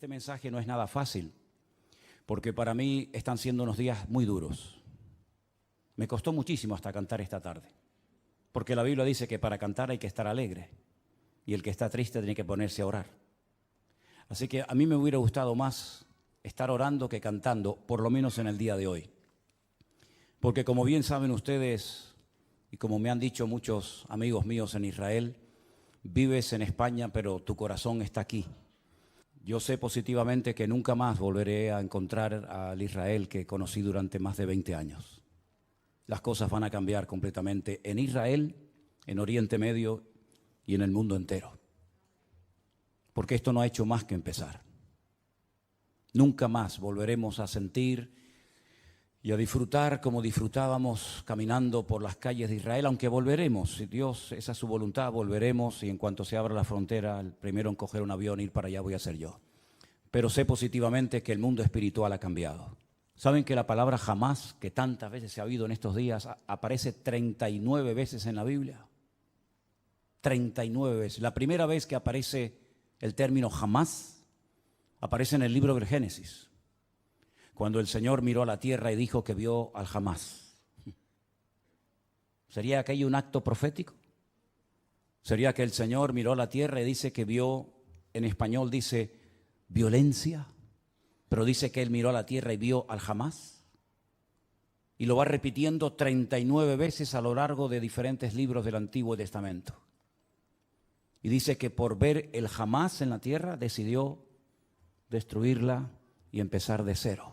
Este mensaje no es nada fácil, porque para mí están siendo unos días muy duros. Me costó muchísimo hasta cantar esta tarde, porque la Biblia dice que para cantar hay que estar alegre, y el que está triste tiene que ponerse a orar. Así que a mí me hubiera gustado más estar orando que cantando, por lo menos en el día de hoy. Porque como bien saben ustedes, y como me han dicho muchos amigos míos en Israel, vives en España, pero tu corazón está aquí. Yo sé positivamente que nunca más volveré a encontrar al Israel que conocí durante más de 20 años. Las cosas van a cambiar completamente en Israel, en Oriente Medio y en el mundo entero. Porque esto no ha hecho más que empezar. Nunca más volveremos a sentir y a disfrutar como disfrutábamos caminando por las calles de Israel, aunque volveremos, si Dios, esa es su voluntad, volveremos y en cuanto se abra la frontera, el primero en coger un avión e ir para allá voy a ser yo. Pero sé positivamente que el mundo espiritual ha cambiado. ¿Saben que la palabra jamás, que tantas veces se ha oído en estos días, aparece 39 veces en la Biblia? 39 veces. La primera vez que aparece el término jamás, aparece en el libro del Génesis, cuando el Señor miró a la tierra y dijo que vio al jamás. ¿Sería aquello un acto profético? ¿Sería que el Señor miró a la tierra y dice que vio, en español dice violencia, pero dice que Él miró a la tierra y vio al jamás? Y lo va repitiendo 39 veces a lo largo de diferentes libros del Antiguo Testamento. Y dice que por ver el jamás en la tierra decidió destruirla y empezar de cero.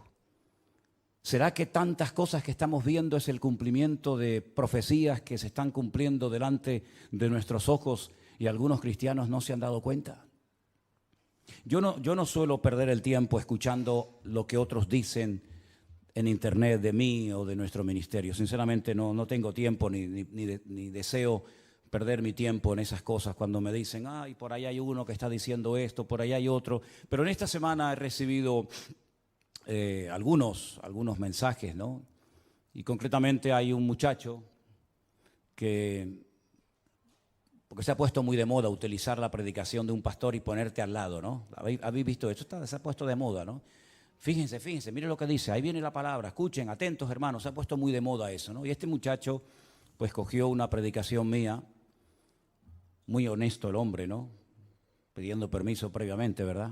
¿Será que tantas cosas que estamos viendo es el cumplimiento de profecías que se están cumpliendo delante de nuestros ojos y algunos cristianos no se han dado cuenta? Yo no suelo perder el tiempo escuchando lo que otros dicen en internet de mí o de nuestro ministerio. Sinceramente no tengo tiempo ni deseo perder mi tiempo en esas cosas cuando me dicen, ay, por ahí hay uno que está diciendo esto, por ahí hay otro. Pero en esta semana he recibido algunos mensajes, ¿no? Y concretamente hay un muchacho porque se ha puesto muy de moda utilizar la predicación de un pastor y ponerte al lado, ¿no? ¿Habéis visto esto? Se ha puesto de moda, ¿no? Fíjense, miren lo que dice, ahí viene la palabra, escuchen, atentos hermanos, se ha puesto muy de moda eso, ¿no? Y este muchacho pues cogió una predicación mía, muy honesto el hombre, ¿no? Pidiendo permiso previamente, ¿verdad?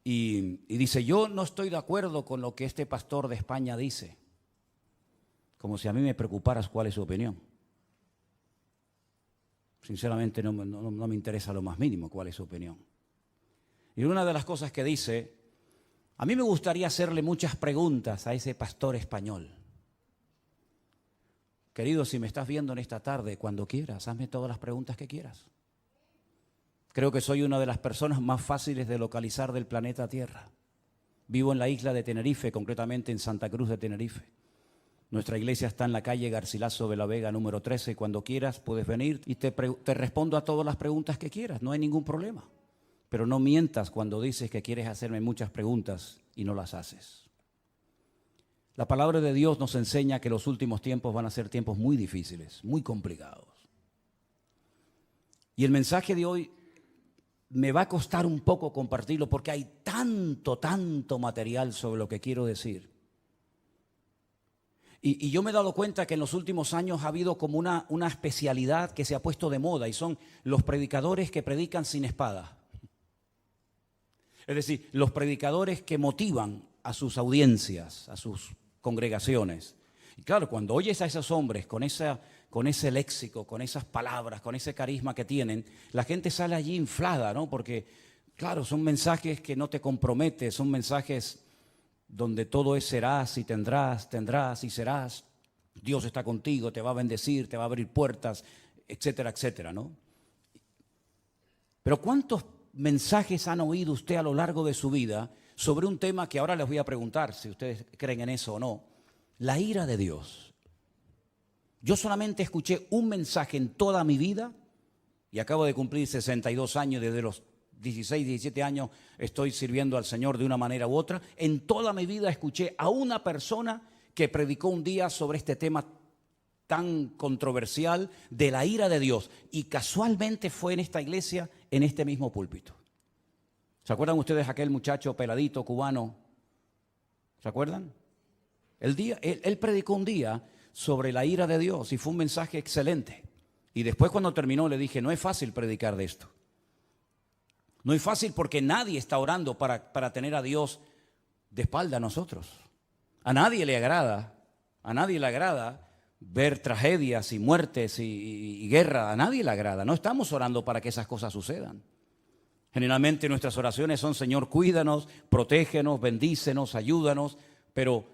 Y dice, yo no estoy de acuerdo con lo que este pastor de España dice. Como si a mí me preocuparas cuál es su opinión. Sinceramente no me interesa lo más mínimo cuál es su opinión. Y una de las cosas que dice, a mí me gustaría hacerle muchas preguntas a ese pastor español. Querido, si me estás viendo en esta tarde, cuando quieras, hazme todas las preguntas que quieras. Creo que soy una de las personas más fáciles de localizar del planeta Tierra. Vivo en la isla de Tenerife, concretamente en Santa Cruz de Tenerife. Nuestra iglesia está en la calle Garcilaso de la Vega, número 13. Cuando quieras puedes venir y te respondo a todas las preguntas que quieras, no hay ningún problema. Pero no mientas cuando dices que quieres hacerme muchas preguntas y no las haces. La palabra de Dios nos enseña que los últimos tiempos van a ser tiempos muy difíciles, muy complicados. Y el mensaje de hoy me va a costar un poco compartirlo porque hay tanto material sobre lo que quiero decir. Y yo me he dado cuenta que en los últimos años ha habido como una especialidad que se ha puesto de moda y son los predicadores que predican sin espada. Es decir, los predicadores que motivan a sus audiencias, a sus congregaciones. Y claro, cuando oyes a esos hombres con ese léxico, con esas palabras, con ese carisma que tienen, la gente sale allí inflada, ¿no? Porque, claro, son mensajes que no te comprometen, son mensajes donde todo es serás y tendrás y serás. Dios está contigo, te va a bendecir, te va a abrir puertas, etcétera, etcétera, ¿no? Pero ¿cuántos mensajes han oído usted a lo largo de su vida sobre un tema que ahora les voy a preguntar si ustedes creen en eso o no? La ira de Dios. Yo solamente escuché un mensaje en toda mi vida y acabo de cumplir 62 años, desde los 16, 17 años estoy sirviendo al Señor de una manera u otra. En toda mi vida escuché a una persona que predicó un día sobre este tema tan controversial de la ira de Dios y casualmente fue en esta iglesia, en este mismo púlpito. ¿Se acuerdan ustedes aquel muchacho peladito cubano? ¿Se acuerdan? Él predicó un día sobre la ira de Dios y fue un mensaje excelente. Y después cuando terminó le dije, no es fácil predicar de esto. No es fácil porque nadie está orando para tener a Dios de espalda a nosotros. A nadie le agrada ver tragedias y muertes y guerra. A nadie le agrada. No estamos orando para que esas cosas sucedan. Generalmente nuestras oraciones son, Señor, cuídanos, protégenos, bendícenos, ayúdanos. Pero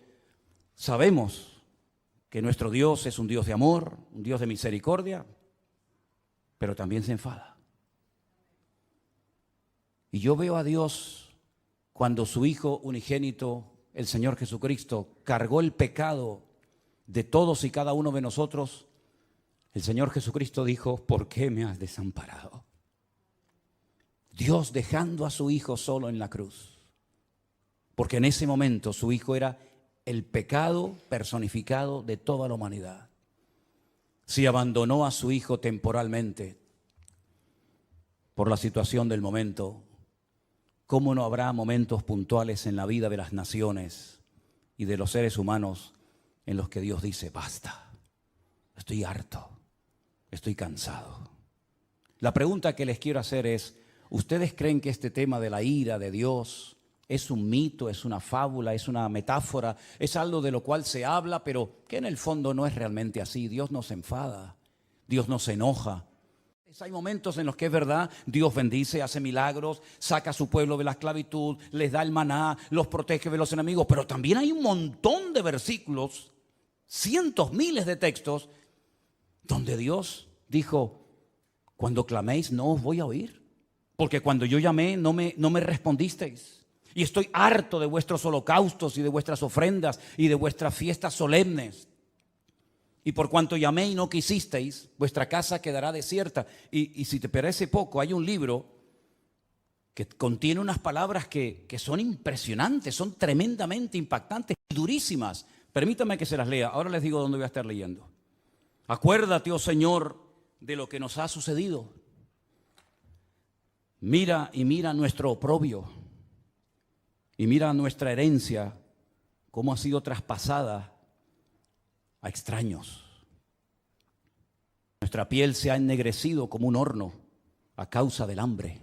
sabemos que nuestro Dios es un Dios de amor, un Dios de misericordia, pero también se enfada. Y yo veo a Dios cuando su Hijo unigénito, el Señor Jesucristo, cargó el pecado de todos y cada uno de nosotros. El Señor Jesucristo dijo, ¿por qué me has desamparado? Dios dejando a su Hijo solo en la cruz. Porque en ese momento su Hijo era el pecado personificado de toda la humanidad. Si abandonó a su Hijo temporalmente por la situación del momento, ¿cómo no habrá momentos puntuales en la vida de las naciones y de los seres humanos en los que Dios dice, basta, estoy harto, estoy cansado? La pregunta que les quiero hacer es, ¿ustedes creen que este tema de la ira de Dios es un mito, es una fábula, es una metáfora, es algo de lo cual se habla, pero que en el fondo no es realmente así? Dios no se enfada, Dios no se enoja. Hay momentos en los que es verdad, Dios bendice, hace milagros, saca a su pueblo de la esclavitud, les da el maná, los protege de los enemigos, pero también hay un montón de versículos, cientos, miles de textos, donde Dios dijo, cuando claméis no os voy a oír, porque cuando yo llamé no me respondisteis, y estoy harto de vuestros holocaustos y de vuestras ofrendas y de vuestras fiestas solemnes. Y por cuanto llamé y no quisisteis, vuestra casa quedará desierta. Y si te parece poco, hay un libro que contiene unas palabras que son impresionantes, son tremendamente impactantes y durísimas. Permítame que se las lea. Ahora les digo dónde voy a estar leyendo. Acuérdate, oh Señor, de lo que nos ha sucedido. Mira y mira nuestro oprobio. Y mira nuestra herencia, cómo ha sido traspasada a extraños. Nuestra piel se ha ennegrecido como un horno a causa del hambre.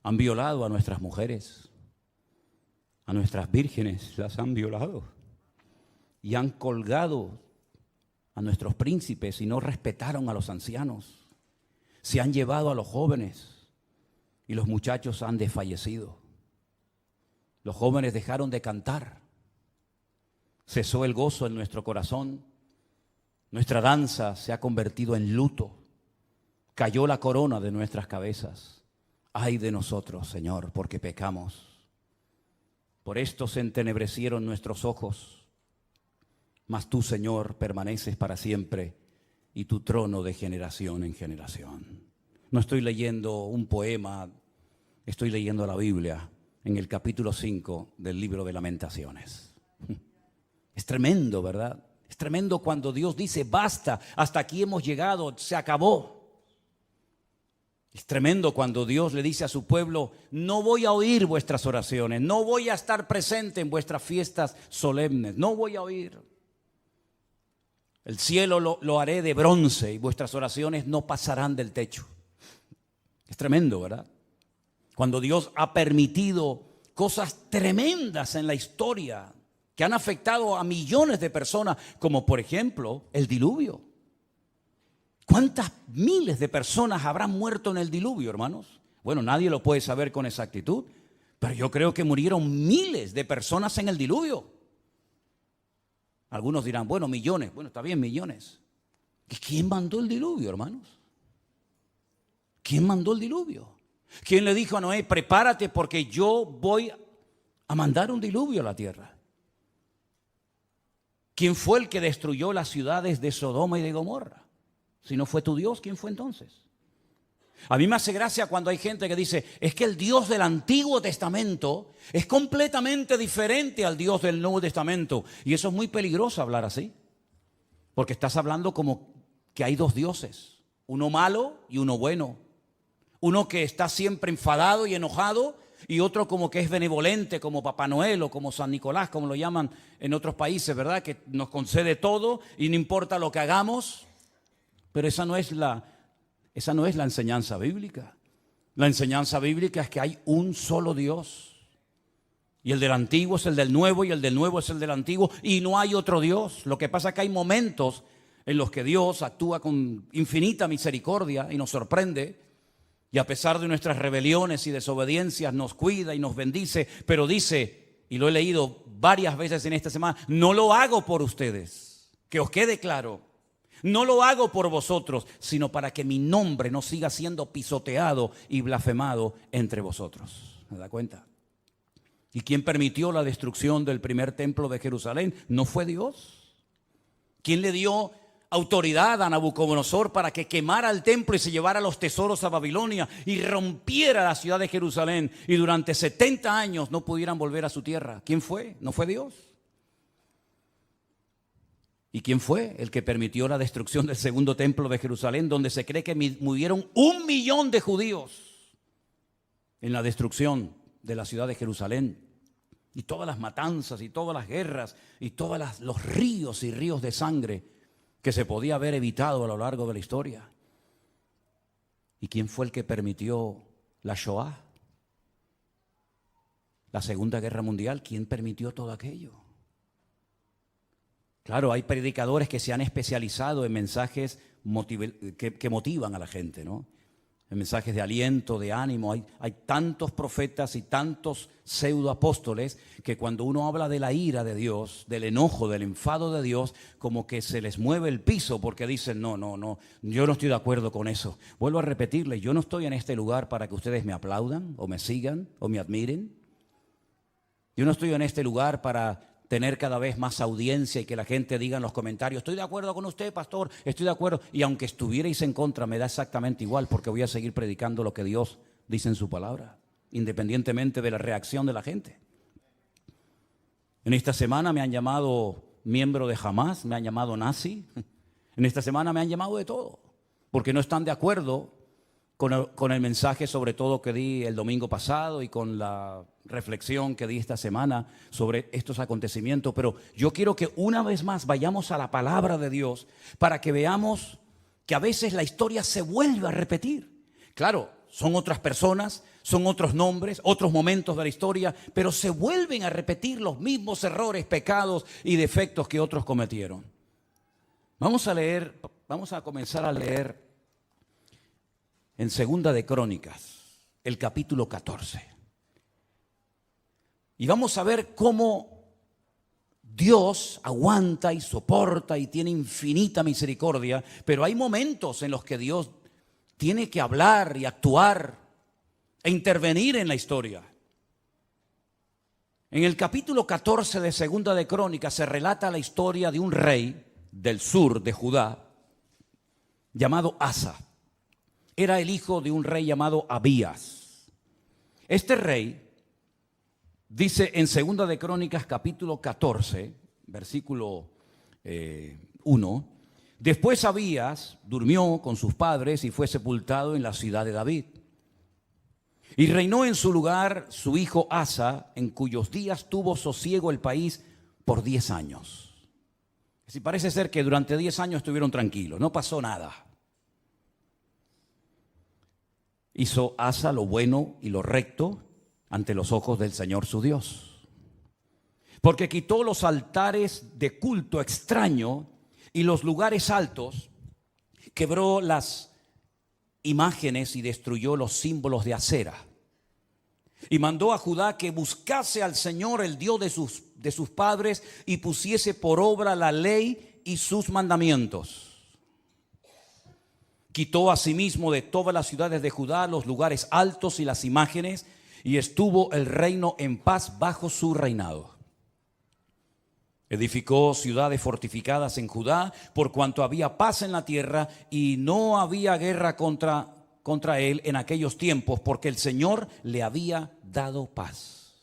Han violado a nuestras mujeres, a nuestras vírgenes las han violado y han colgado a nuestros príncipes y no respetaron a los ancianos. Se han llevado a los jóvenes y los muchachos han desfallecido. Los jóvenes dejaron de cantar. Cesó el gozo en nuestro corazón. Nuestra danza se ha convertido en luto. Cayó la corona de nuestras cabezas. Ay de nosotros, Señor, porque pecamos. Por esto se entenebrecieron nuestros ojos. Mas tú, Señor, permaneces para siempre y tu trono de generación en generación. No estoy leyendo un poema, estoy leyendo la Biblia en el capítulo 5 del libro de Lamentaciones. Es tremendo, ¿verdad? Es tremendo cuando Dios dice, basta, hasta aquí hemos llegado, se acabó. Es tremendo cuando Dios le dice a su pueblo, no voy a oír vuestras oraciones, no voy a estar presente en vuestras fiestas solemnes, no voy a oír. El cielo lo haré de bronce y vuestras oraciones no pasarán del techo. Es tremendo, ¿verdad? Cuando Dios ha permitido cosas tremendas en la historia que han afectado a millones de personas, como por ejemplo el diluvio. ¿Cuántas miles de personas habrán muerto en el diluvio, hermanos? Bueno, nadie lo puede saber con exactitud, pero yo creo que murieron miles de personas en el diluvio. Algunos dirán, bueno, millones. Bueno, está bien, millones. ¿Y quién mandó el diluvio, hermanos? ¿Quién mandó el diluvio? ¿Quién le dijo a Noé, prepárate porque yo voy a mandar un diluvio a la tierra? ¿Quién fue el que destruyó las ciudades de Sodoma y de Gomorra? Si no fue tu Dios, ¿quién fue entonces? A mí me hace gracia cuando hay gente que dice, es que el Dios del Antiguo Testamento es completamente diferente al Dios del Nuevo Testamento. Y eso es muy peligroso hablar así, porque estás hablando como que hay dos dioses, uno malo y uno bueno, Uno que está siempre enfadado y enojado, y otro como que es benevolente, como Papá Noel o como San Nicolás, como lo llaman en otros países, ¿verdad? Que nos concede todo y no importa lo que hagamos. Pero esa no es la enseñanza bíblica. La enseñanza bíblica es que hay un solo Dios. Y el del antiguo es el del nuevo, y el del nuevo es el del antiguo, y no hay otro Dios. Lo que pasa es que hay momentos en los que Dios actúa con infinita misericordia y nos sorprende. Y a pesar de nuestras rebeliones y desobediencias nos cuida y nos bendice, pero dice, y lo he leído varias veces en esta semana, no lo hago por ustedes, que os quede claro, no lo hago por vosotros, sino para que mi nombre no siga siendo pisoteado y blasfemado entre vosotros. ¿Me da cuenta? ¿Y quién permitió la destrucción del primer templo de Jerusalén? ¿No fue Dios? ¿Quién le dio autoridad a Nabucodonosor para que quemara el templo y se llevara los tesoros a Babilonia y rompiera la ciudad de Jerusalén y durante 70 años no pudieran volver a su tierra? ¿Quién fue? ¿No fue Dios? ¿Y quién fue el que permitió la destrucción del segundo templo de Jerusalén, donde se cree que murieron 1 millón de judíos en la destrucción de la ciudad de Jerusalén? Y todas las matanzas y todas las guerras y todos los ríos y ríos de sangre que se podía haber evitado a lo largo de la historia. ¿Y quién fue el que permitió la Shoah? La Segunda Guerra Mundial. ¿Quién permitió todo aquello? Claro, hay predicadores que se han especializado en mensajes que motivan a la gente, ¿no? En mensajes de aliento, de ánimo. Hay tantos profetas y tantos pseudoapóstoles que cuando uno habla de la ira de Dios, del enojo, del enfado de Dios, como que se les mueve el piso porque dicen, no, yo no estoy de acuerdo con eso. Vuelvo a repetirles, yo no estoy en este lugar para que ustedes me aplaudan o me sigan o me admiren. Yo no estoy en este lugar para tener cada vez más audiencia y que la gente diga en los comentarios, estoy de acuerdo con usted, pastor, estoy de acuerdo. Y aunque estuvierais en contra, me da exactamente igual porque voy a seguir predicando lo que Dios dice en su palabra, independientemente de la reacción de la gente. En esta semana me han llamado miembro de Hamas, me han llamado nazi. En esta semana me han llamado de todo, porque no están de acuerdo con el mensaje sobre todo que di el domingo pasado y con la reflexión que di esta semana sobre estos acontecimientos. Pero yo quiero que una vez más vayamos a la palabra de Dios para que veamos que a veces la historia se vuelve a repetir. Claro, son otras personas, son otros nombres, otros momentos de la historia, pero se vuelven a repetir los mismos errores, pecados y defectos que otros cometieron. Vamos a comenzar a leer en Segunda de Crónicas, el capítulo 14. Y vamos a ver cómo Dios aguanta y soporta y tiene infinita misericordia, pero hay momentos en los que Dios tiene que hablar y actuar e intervenir en la historia. En el capítulo 14 de Segunda de Crónicas se relata la historia de un rey del sur de Judá llamado Asa. Era el hijo de un rey llamado Abías. Este rey, dice en Segunda de Crónicas capítulo 14, versículo 1, después Abías durmió con sus padres y fue sepultado en la ciudad de David. Y reinó en su lugar su hijo Asa, en cuyos días tuvo sosiego el país por 10 años. Así parece ser que durante 10 años estuvieron tranquilos, no pasó nada. Hizo Asa lo bueno y lo recto ante los ojos del Señor su Dios, porque quitó los altares de culto extraño y los lugares altos, quebró las imágenes y destruyó los símbolos de Acera. Y mandó a Judá que buscase al Señor, el Dios de sus padres, y pusiese por obra la ley y sus mandamientos. Quitó asimismo de todas las ciudades de Judá los lugares altos y las imágenes, y estuvo el reino en paz bajo su reinado. Edificó ciudades fortificadas en Judá, por cuanto había paz en la tierra y no había guerra contra él en aquellos tiempos, porque el Señor le había dado paz.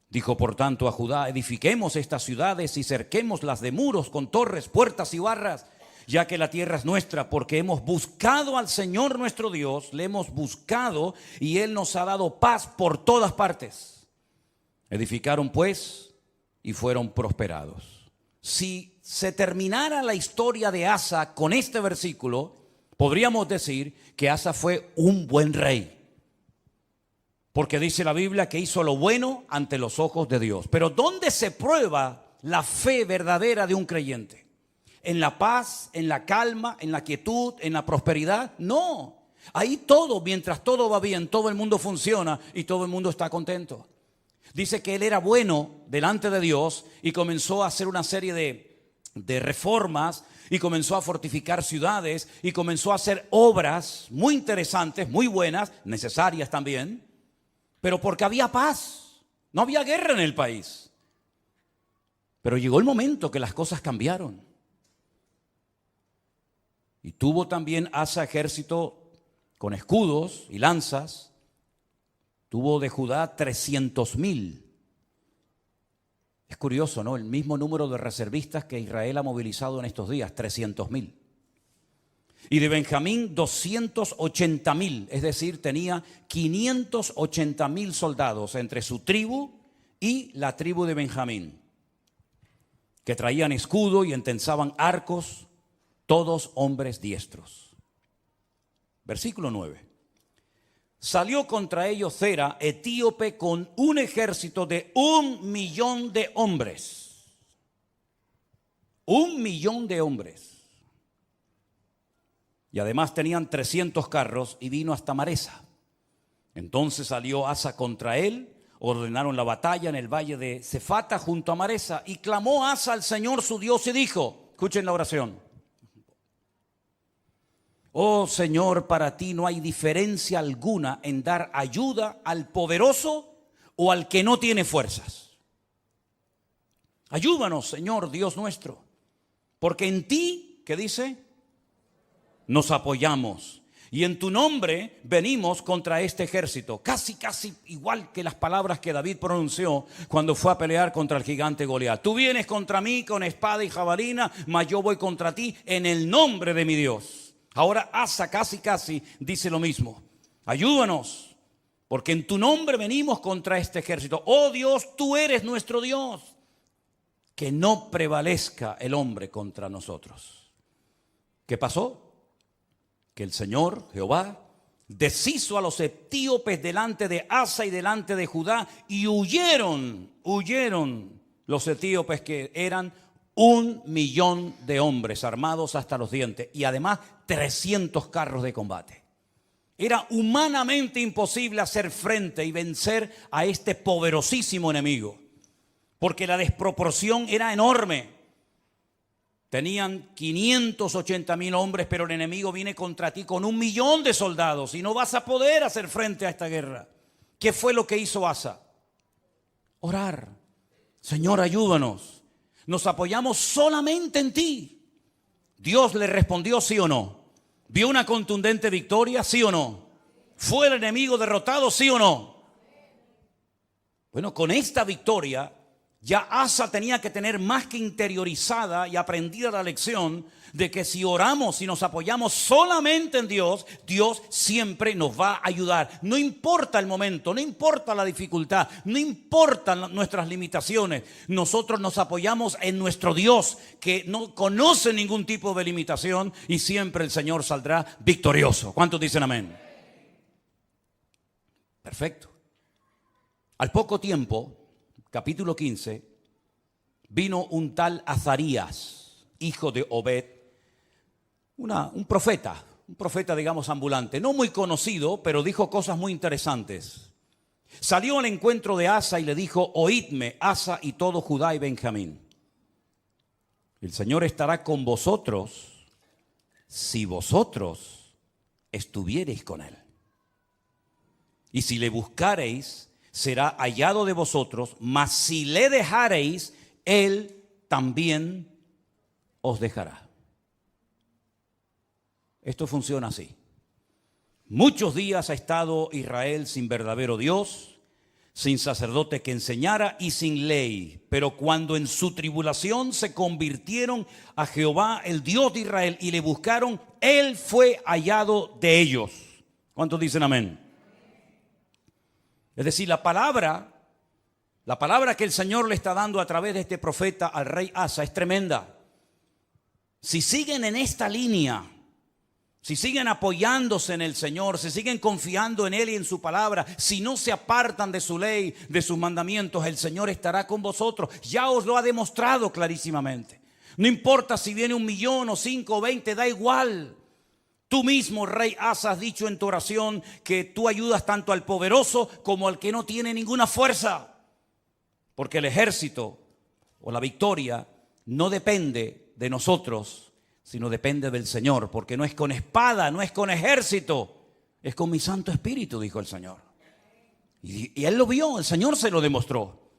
Dijo por tanto a Judá, edifiquemos estas ciudades y cerquémoslas de muros con torres, puertas y barras, ya que la tierra es nuestra, porque hemos buscado al Señor nuestro Dios, le hemos buscado y Él nos ha dado paz por todas partes. Edificaron pues y fueron prosperados. Si se terminara la historia de Asa con este versículo, podríamos decir que Asa fue un buen rey. Porque dice la Biblia que hizo lo bueno ante los ojos de Dios. Pero ¿dónde se prueba la fe verdadera de un creyente? ¿En la paz, en la calma, en la quietud, en la prosperidad? No. Ahí todo, mientras todo va bien, todo el mundo funciona y todo el mundo está contento. Dice que él era bueno delante de Dios y comenzó a hacer una serie de reformas y comenzó a fortificar ciudades y comenzó a hacer obras muy interesantes, muy buenas, necesarias también. Pero porque había paz, no había guerra en el país. Pero llegó el momento que las cosas cambiaron. Y tuvo también Asa ejército con escudos y lanzas. Tuvo de Judá 300,000. Es curioso, ¿no? El mismo número de reservistas que Israel ha movilizado en estos días, 300,000. Y de Benjamín 280,000, es decir, tenía 580,000 soldados entre su tribu y la tribu de Benjamín, que traían escudo y entensaban arcos, todos hombres diestros. Versículo 9. Salió contra ellos Zera, etíope, con un ejército de 1,000,000 de hombres. 1,000,000 de hombres. Y además tenían 300 carros y vino hasta Maresa. Entonces salió Asa contra él, ordenaron la batalla en el valle de Cefata junto a Maresa, y clamó Asa al Señor su Dios y dijo, escuchen la oración: oh Señor, para ti no hay diferencia alguna en dar ayuda al poderoso o al que no tiene fuerzas. Ayúdanos, Señor Dios nuestro, porque en ti, ¿qué dice?, nos apoyamos, y en tu nombre venimos contra este ejército. Casi igual que las palabras que David pronunció cuando fue a pelear contra el gigante Goliat. Tú vienes contra mí con espada y jabalina, mas yo voy contra ti en el nombre de mi Dios. Ahora Asa casi dice lo mismo. Ayúdanos, porque en tu nombre venimos contra este ejército. Oh Dios, tú eres nuestro Dios. Que no prevalezca el hombre contra nosotros. ¿Qué pasó? Que el Señor, Jehová, deshizo a los etíopes delante de Asa y delante de Judá, y huyeron los etíopes, que eran 1,000,000 de hombres armados hasta los dientes, y además 300 carros de combate. Era humanamente imposible hacer frente y vencer a este poderosísimo enemigo, porque la desproporción era enorme. Tenían 580,000 hombres, pero el enemigo viene contra ti con 1,000,000 de soldados y no vas a poder hacer frente a esta guerra. ¿Qué fue lo que hizo Asa? Orar. Señor, ayúdanos. Nos apoyamos solamente en ti. Dios le respondió sí o no. ¿Vio una contundente victoria? Sí o no. ¿Fue el enemigo derrotado? Sí o no. Bueno, con esta victoria ya Asa tenía que tener más que interiorizada y aprendida la lección de que si oramos y nos apoyamos solamente en Dios, Dios siempre nos va a ayudar. No importa el momento, no importa la dificultad, no importan nuestras limitaciones. Nosotros nos apoyamos en nuestro Dios, que no conoce ningún tipo de limitación, y siempre el Señor saldrá victorioso. ¿Cuántos dicen amén? Perfecto. Al poco tiempo, capítulo 15, vino un tal Azarías, hijo de Obed, un profeta digamos ambulante, no muy conocido, pero dijo cosas muy interesantes. Salió al encuentro de Asa y le dijo: oídme, Asa y todo Judá y Benjamín, el Señor estará con vosotros si vosotros estuviereis con él, y si le buscareis, será hallado de vosotros, mas si le dejareis, él también os dejará. Esto funciona así. Muchos días ha estado Israel sin verdadero Dios, sin sacerdote que enseñara y sin ley. Pero cuando en su tribulación se convirtieron a Jehová, el Dios de Israel, y le buscaron, Él fue hallado de ellos. ¿Cuántos dicen amén? Es decir, la palabra que el Señor le está dando a través de este profeta al rey Asa es tremenda. Si siguen en esta línea, si siguen apoyándose en el Señor, si siguen confiando en Él y en su palabra, si no se apartan de su ley, de sus mandamientos, el Señor estará con vosotros. Ya os lo ha demostrado clarísimamente. No importa si viene 1,000,000 o 5 o 20, da igual. Tú mismo, rey Asa, has dicho en tu oración que tú ayudas tanto al poderoso como al que no tiene ninguna fuerza. Porque el ejército o la victoria no depende de nosotros, sino depende del Señor, porque no es con espada, no es con ejército, es con mi Santo Espíritu, dijo el Señor. Y él lo vio, el Señor se lo demostró.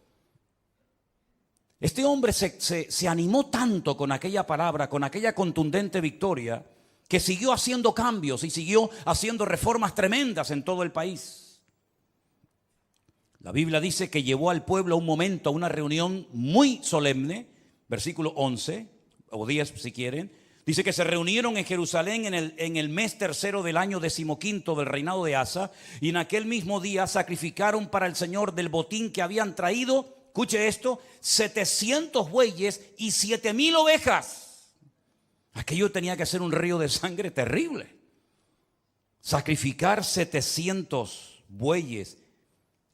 Este hombre se animó tanto con aquella palabra, con aquella contundente victoria, que siguió haciendo cambios y siguió haciendo reformas tremendas en todo el país. La Biblia dice que llevó al pueblo a un momento, a una reunión muy solemne, versículo 11, o 10 si quieren. Dice que se reunieron en Jerusalén en el mes tercero del año 15º del reinado de Asa, y en aquel mismo día sacrificaron para el Señor del botín que habían traído, escuche esto, 700 bueyes y 7,000 ovejas. Aquello tenía que ser un río de sangre terrible. Sacrificar 700 bueyes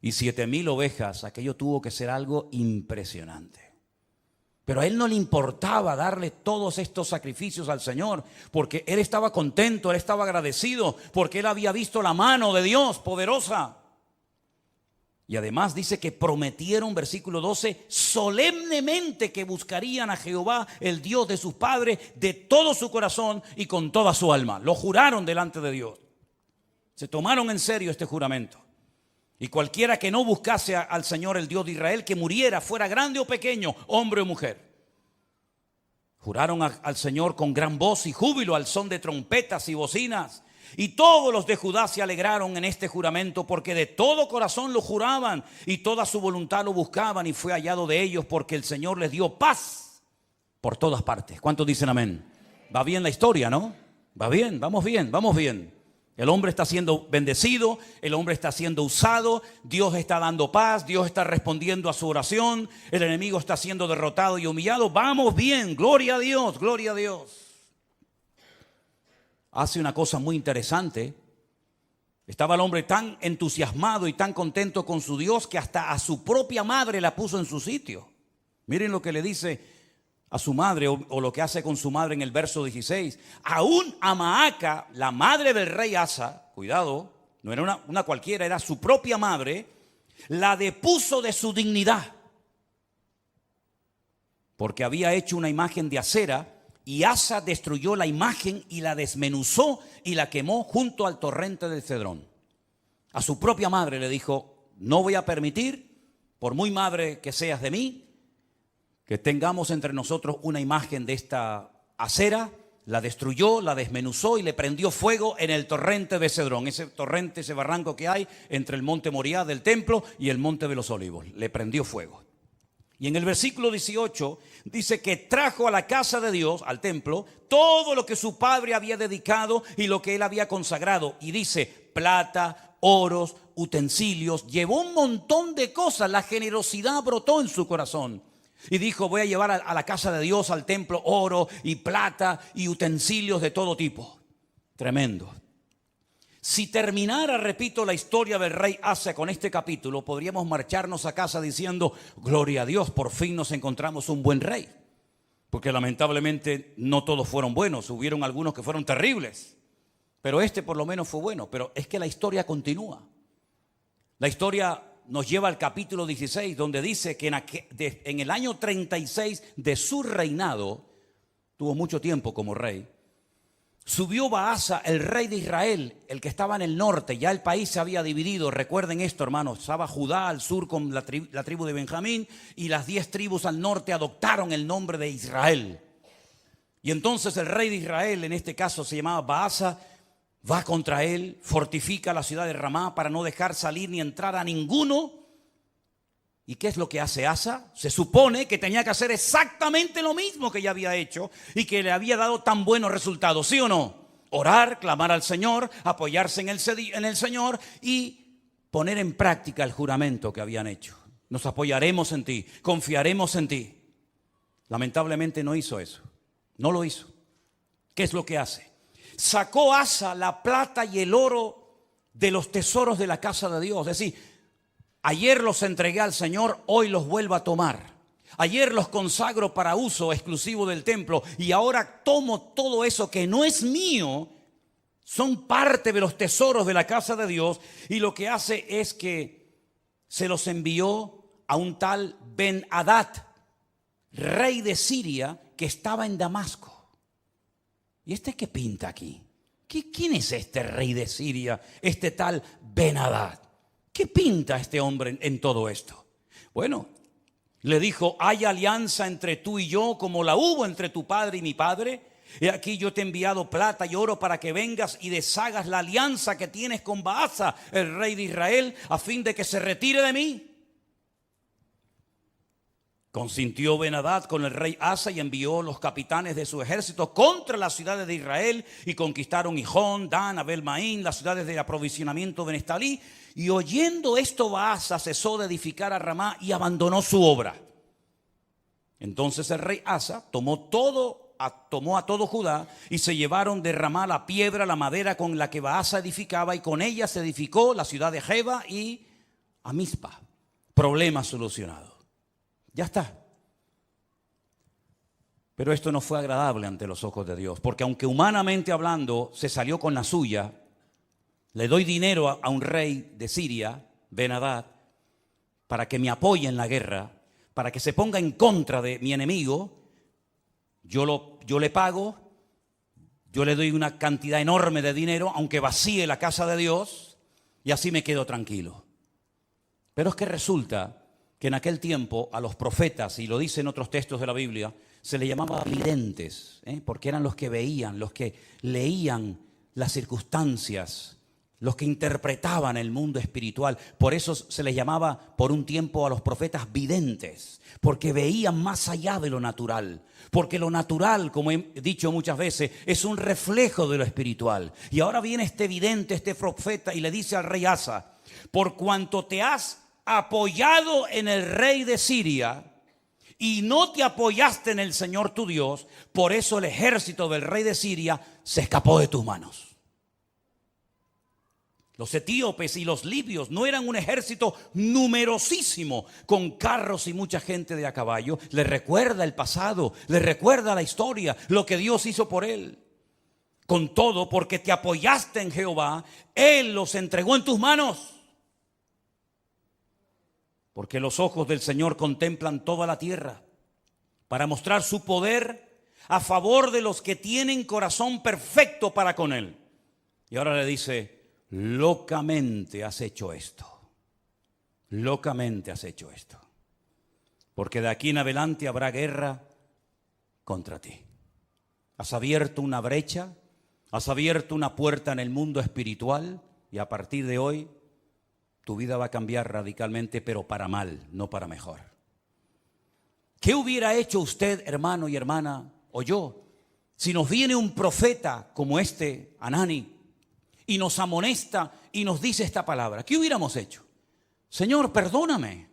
y 7,000 ovejas, aquello tuvo que ser algo impresionante. Pero a él no le importaba darle todos estos sacrificios al Señor, porque él estaba contento, él estaba agradecido, porque él había visto la mano de Dios poderosa. Y además dice que prometieron, versículo 12, solemnemente que buscarían a Jehová, el Dios de sus padres, de todo su corazón y con toda su alma. Lo juraron delante de Dios. Se tomaron en serio este juramento. Y cualquiera que no buscase al Señor, el Dios de Israel, que muriera, fuera grande o pequeño, hombre o mujer. Juraron al Señor con gran voz y júbilo, al son de trompetas y bocinas. Y todos los de Judá se alegraron en este juramento, porque de todo corazón lo juraban y toda su voluntad lo buscaban, y fue hallado de ellos, porque el Señor les dio paz por todas partes. ¿Cuántos dicen amén? Va bien la historia, ¿no? Va bien, vamos bien, vamos bien. El hombre está siendo bendecido, el hombre está siendo usado, Dios está dando paz, Dios está respondiendo a su oración, el enemigo está siendo derrotado y humillado. Vamos bien, gloria a Dios, gloria a Dios. Hace una cosa muy interesante. Estaba el hombre tan entusiasmado y tan contento con su Dios que hasta a su propia madre la puso en su sitio. Miren lo que le dice a su madre, o lo que hace con su madre en el verso 16. Aún a Maaca, la madre del rey Asa, cuidado, no era una cualquiera, era su propia madre, la depuso de su dignidad, porque había hecho una imagen de acera, y Asa destruyó la imagen y la desmenuzó y la quemó junto al torrente del Cedrón. A su propia madre le dijo: no voy a permitir, por muy madre que seas de mí, que tengamos entre nosotros una imagen de esta acera. La destruyó, la desmenuzó y le prendió fuego en el torrente de Cedrón. Ese torrente, ese barranco que hay entre el monte Moriah del templo y el monte de los olivos. Le prendió fuego. Y en el versículo 18 dice que trajo a la casa de Dios, al templo, todo lo que su padre había dedicado y lo que él había consagrado. Y dice: plata, oros, utensilios. Llevó un montón de cosas. La generosidad brotó en su corazón. Y dijo: voy a llevar a la casa de Dios, al templo, oro y plata y utensilios de todo tipo. Tremendo. Si terminara, repito, la historia del rey Asa con este capítulo, podríamos marcharnos a casa diciendo: gloria a Dios, por fin nos encontramos un buen rey. Porque lamentablemente no todos fueron buenos, hubieron algunos que fueron terribles. Pero este por lo menos fue bueno. Pero es que la historia continúa. La historia nos lleva al capítulo 16, donde dice que en el año 36 de su reinado, tuvo mucho tiempo como rey, subió Baasa, el rey de Israel, el que estaba en el norte. Ya el país se había dividido. Recuerden esto, hermanos. Estaba Judá al sur con la tribu de Benjamín, y las 10 tribus al norte adoptaron el nombre de Israel. Y entonces el rey de Israel, en este caso se llamaba Baasa, va contra él, fortifica la ciudad de Ramá para no dejar salir ni entrar a ninguno ¿Y qué es lo que hace Asa? Se supone que tenía que hacer exactamente lo mismo que ya había hecho y que le había dado tan buenos resultados, ¿sí o no? Orar, clamar al Señor, apoyarse en el Señor y poner en práctica el juramento que habían hecho. Nos apoyaremos en ti, confiaremos en ti. Lamentablemente no hizo eso, no lo hizo. ¿Qué es lo que hace? Sacó Asa la plata y el oro de los tesoros de la casa de Dios. Es decir, ayer los entregué al Señor, hoy los vuelvo a tomar. Ayer los consagro para uso exclusivo del templo y ahora tomo todo eso que no es mío, son parte de los tesoros de la casa de Dios, y lo que hace es que se los envió a un tal Ben-Hadad, rey de Siria, que estaba en Damasco. ¿Y este qué pinta aquí? ¿Quién es este rey de Siria, este tal Ben-Hadad? ¿Qué pinta este hombre en todo esto? Bueno, le dijo: hay alianza entre tú y yo como la hubo entre tu padre y mi padre. He aquí yo te he enviado plata y oro para que vengas y deshagas la alianza que tienes con Baasa, el rey de Israel, a fin de que se retire de mí. Consintió Ben-Hadad con el rey Asa y envió los capitanes de su ejército contra las ciudades de Israel y conquistaron Gijón, Dan, Abel-Maín, las ciudades de aprovisionamiento de Neftalí. Y oyendo esto, Baasa cesó de edificar a Ramá y abandonó su obra. Entonces el rey Asa tomó a todo Judá y se llevaron de Ramá la piedra, la madera con la que Baasa edificaba, y con ella se edificó la ciudad de Jeba y a Mizpa. Problema solucionado. Ya está. Pero esto no fue agradable ante los ojos de Dios, porque aunque humanamente hablando se salió con la suya, le doy dinero a un rey de Siria, Ben-Hadad, para que me apoye en la guerra, para que se ponga en contra de mi enemigo. Yo le pago, yo le doy una cantidad enorme de dinero, aunque vacíe la casa de Dios, y así me quedo tranquilo. Pero es que resulta que en aquel tiempo a los profetas, y lo dicen otros textos de la Biblia, se les llamaba videntes, porque eran los que veían, los que leían las circunstancias, los que interpretaban el mundo espiritual. Por eso se les llamaba por un tiempo a los profetas videntes, porque veían más allá de lo natural. Porque lo natural, como he dicho muchas veces, es un reflejo de lo espiritual. Y ahora viene este vidente, este profeta, y le dice al rey Asa: por cuanto te has apoyado en el rey de Siria y no te apoyaste en el Señor tu Dios, por eso el ejército del rey de Siria se escapó de tus manos. Los etíopes y los libios no eran un ejército numerosísimo con carros y mucha gente de a caballo. Le recuerda el pasado, le recuerda la historia, lo que Dios hizo por él. Con todo, porque te apoyaste en Jehová, Él los entregó en tus manos. Porque los ojos del Señor contemplan toda la tierra para mostrar su poder a favor de los que tienen corazón perfecto para con Él. Y ahora le dice: locamente has hecho esto. Locamente has hecho esto. Porque de aquí en adelante habrá guerra contra ti. Has abierto una brecha, has abierto una puerta en el mundo espiritual, y a partir de hoy tu vida va a cambiar radicalmente, pero para mal, no para mejor. ¿Qué hubiera hecho usted, hermano y hermana, o yo, si nos viene un profeta como este Hanani y nos amonesta y nos dice esta palabra? ¿Qué hubiéramos hecho? Señor, perdóname,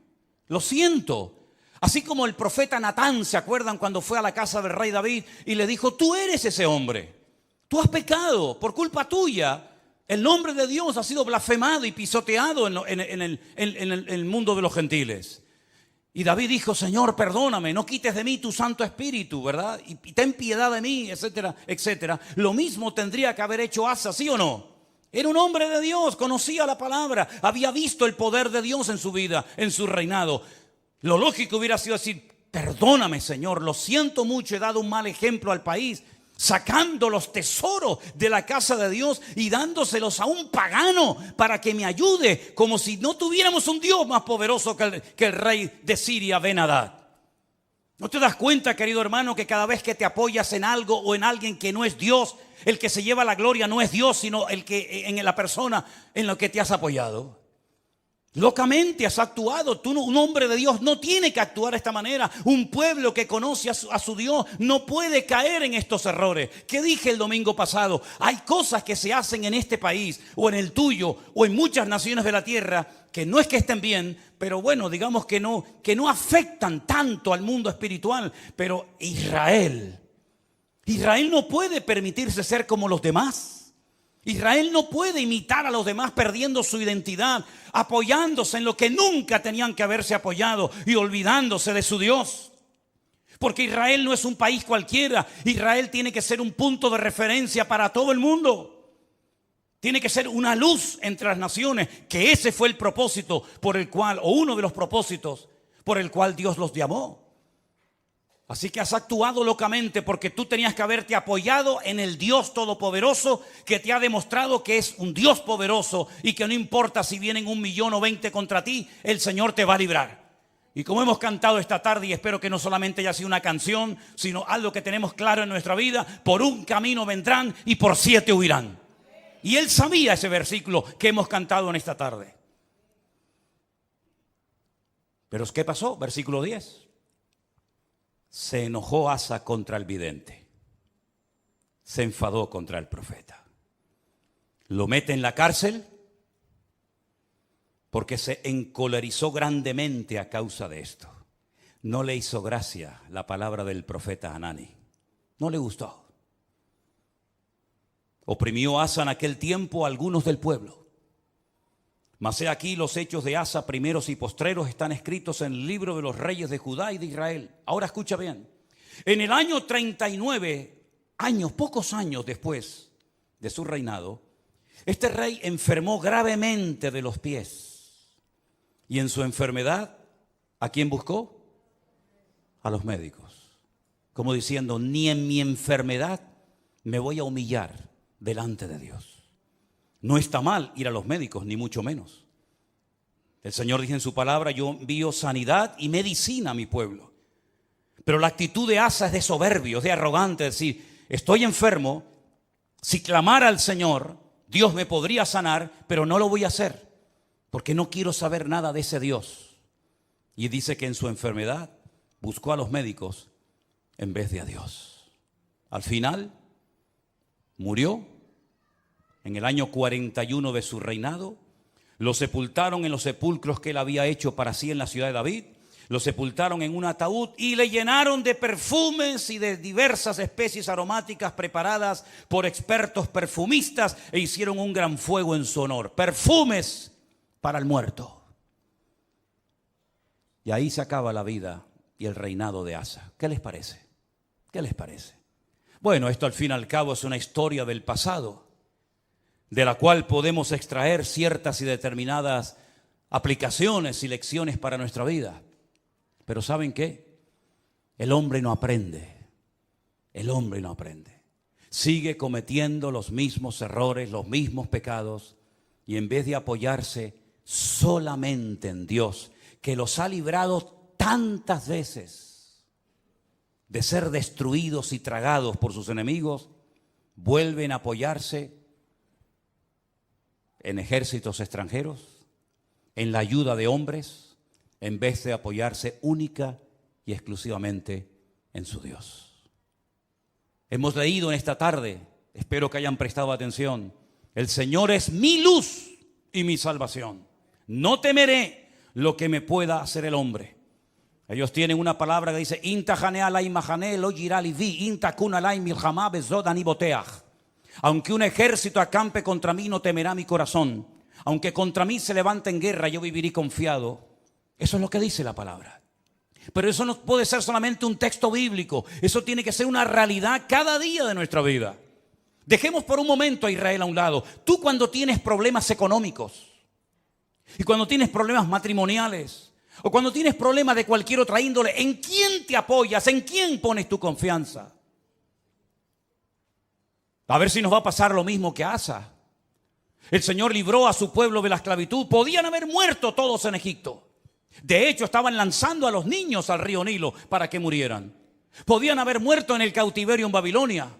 lo siento. Así como el profeta Natán, ¿se acuerdan cuando fue a la casa del rey David y le dijo: tú eres ese hombre, tú has pecado, por culpa tuya el nombre de Dios ha sido blasfemado y pisoteado en el mundo de los gentiles? Y David dijo: Señor, perdóname, no quites de mí tu Santo Espíritu, ¿verdad? Y ten piedad de mí, etcétera, etcétera. Lo mismo tendría que haber hecho Asa, ¿sí o no? Era un hombre de Dios, conocía la palabra, había visto el poder de Dios en su vida, en su reinado. Lo lógico hubiera sido decir: perdóname, Señor, lo siento mucho, he dado un mal ejemplo al país, sacando los tesoros de la casa de Dios y dándoselos a un pagano para que me ayude, como si no tuviéramos un Dios más poderoso que el rey de Siria, Ben-Hadad. ¿No te das cuenta, querido hermano, que cada vez que te apoyas en algo o en alguien que no es Dios, el que se lleva la gloria no es Dios, sino el que en la persona en la que te has apoyado? Locamente has actuado. Tú, un hombre de Dios, no tiene que actuar de esta manera. Un pueblo que conoce a su Dios no puede caer en estos errores. ¿Qué dije el domingo pasado? Hay cosas que se hacen en este país, o en el tuyo, o en muchas naciones de la tierra, que no es que estén bien, pero bueno, digamos que no afectan tanto al mundo espiritual. Pero Israel no puede permitirse ser como los demás. Israel no puede imitar a los demás perdiendo su identidad, apoyándose en lo que nunca tenían que haberse apoyado y olvidándose de su Dios. Porque Israel no es un país cualquiera. Israel tiene que ser un punto de referencia para todo el mundo. Tiene que ser una luz entre las naciones, que ese fue el propósito por el cual, o uno de los propósitos por el cual Dios los llamó. Así que has actuado locamente porque tú tenías que haberte apoyado en el Dios Todopoderoso, que te ha demostrado que es un Dios poderoso y que no importa si vienen 1 millón o 20 contra ti, el Señor te va a librar. Y como hemos cantado esta tarde, y espero que no solamente haya sido una canción, sino algo que tenemos claro en nuestra vida: por un camino vendrán y por 7 huirán. Y él sabía ese versículo que hemos cantado en esta tarde. Pero ¿qué pasó? Versículo 10. Se enojó Asa contra el vidente. Se enfadó contra el profeta. Lo mete en la cárcel porque se encolerizó grandemente a causa de esto. No le hizo gracia la palabra del profeta Hanani. No le gustó. Oprimió Asa en aquel tiempo a algunos del pueblo. Mas he aquí, los hechos de Asa, primeros y postreros, están escritos en el libro de los reyes de Judá y de Israel. Ahora escucha bien. En el año 39, pocos años después de su reinado, este rey enfermó gravemente de los pies. Y en su enfermedad, ¿a quién buscó? A los médicos. Como diciendo, ni en mi enfermedad me voy a humillar delante de Dios. No está mal ir a los médicos, ni mucho menos. El Señor dice en su palabra: yo envío sanidad y medicina a mi pueblo. Pero la actitud de Asa es de soberbio, es de arrogante, es decir, estoy enfermo, si clamara al Señor, Dios me podría sanar, pero no lo voy a hacer, porque no quiero saber nada de ese Dios. Y dice que en su enfermedad buscó a los médicos en vez de a Dios. Al final, murió. En el año 41 de su reinado, lo sepultaron en los sepulcros que él había hecho para sí en la ciudad de David. Lo sepultaron en un ataúd y le llenaron de perfumes y de diversas especies aromáticas preparadas por expertos perfumistas, e hicieron un gran fuego en su honor. Perfumes para el muerto. Y ahí se acaba la vida y el reinado de Asa. ¿Qué les parece? ¿Qué les parece? Bueno, esto al fin y al cabo es una historia del pasado, de la cual podemos extraer ciertas y determinadas aplicaciones y lecciones para nuestra vida. Pero ¿saben qué? El hombre no aprende. El hombre no aprende. Sigue cometiendo los mismos errores, los mismos pecados, y en vez de apoyarse solamente en Dios, que los ha librado tantas veces de ser destruidos y tragados por sus enemigos, vuelven a apoyarse en ejércitos extranjeros, en la ayuda de hombres, en vez de apoyarse única y exclusivamente en su Dios. Hemos leído en esta tarde, espero que hayan prestado atención: el Señor es mi luz y mi salvación. No temeré lo que me pueda hacer el hombre. Ellos tienen una palabra que dice: aunque un ejército acampe contra mí, no temerá mi corazón. Aunque contra mí se levante en guerra, yo viviré confiado. Eso es lo que dice la palabra. Pero eso no puede ser solamente un texto bíblico. Eso tiene que ser una realidad cada día de nuestra vida. Dejemos por un momento a Israel a un lado. Tú, cuando tienes problemas económicos, y cuando tienes problemas matrimoniales, o cuando tienes problemas de cualquier otra índole, ¿en quién te apoyas? ¿En quién pones tu confianza? A ver si nos va a pasar lo mismo que a Asa. El Señor libró a su pueblo de la esclavitud. Podían haber muerto todos en Egipto. De hecho, estaban lanzando a los niños al río Nilo para que murieran. Podían haber muerto en el cautiverio en Babilonia.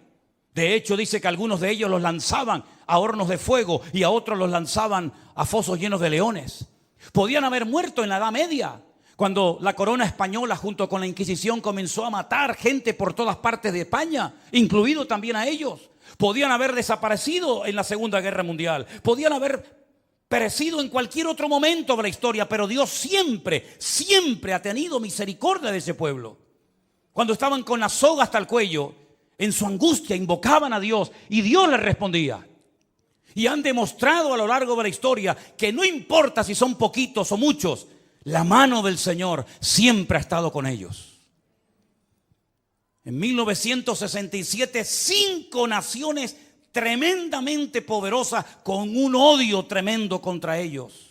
De hecho, dice que algunos de ellos los lanzaban a hornos de fuego y a otros los lanzaban a fosos llenos de leones. Podían haber muerto en la Edad Media, cuando la corona española junto con la Inquisición comenzó a matar gente por todas partes de España, incluido también a ellos. Podían haber desaparecido en la Segunda Guerra Mundial. Podían haber perecido en cualquier otro momento de la historia, pero Dios siempre, siempre ha tenido misericordia de ese pueblo. Cuando estaban con la soga hasta el cuello, en su angustia invocaban a Dios y Dios les respondía. Y han demostrado a lo largo de la historia que no importa si son poquitos o muchos, la mano del Señor siempre ha estado con ellos. En 1967, 5 naciones tremendamente poderosas con un odio tremendo contra ellos.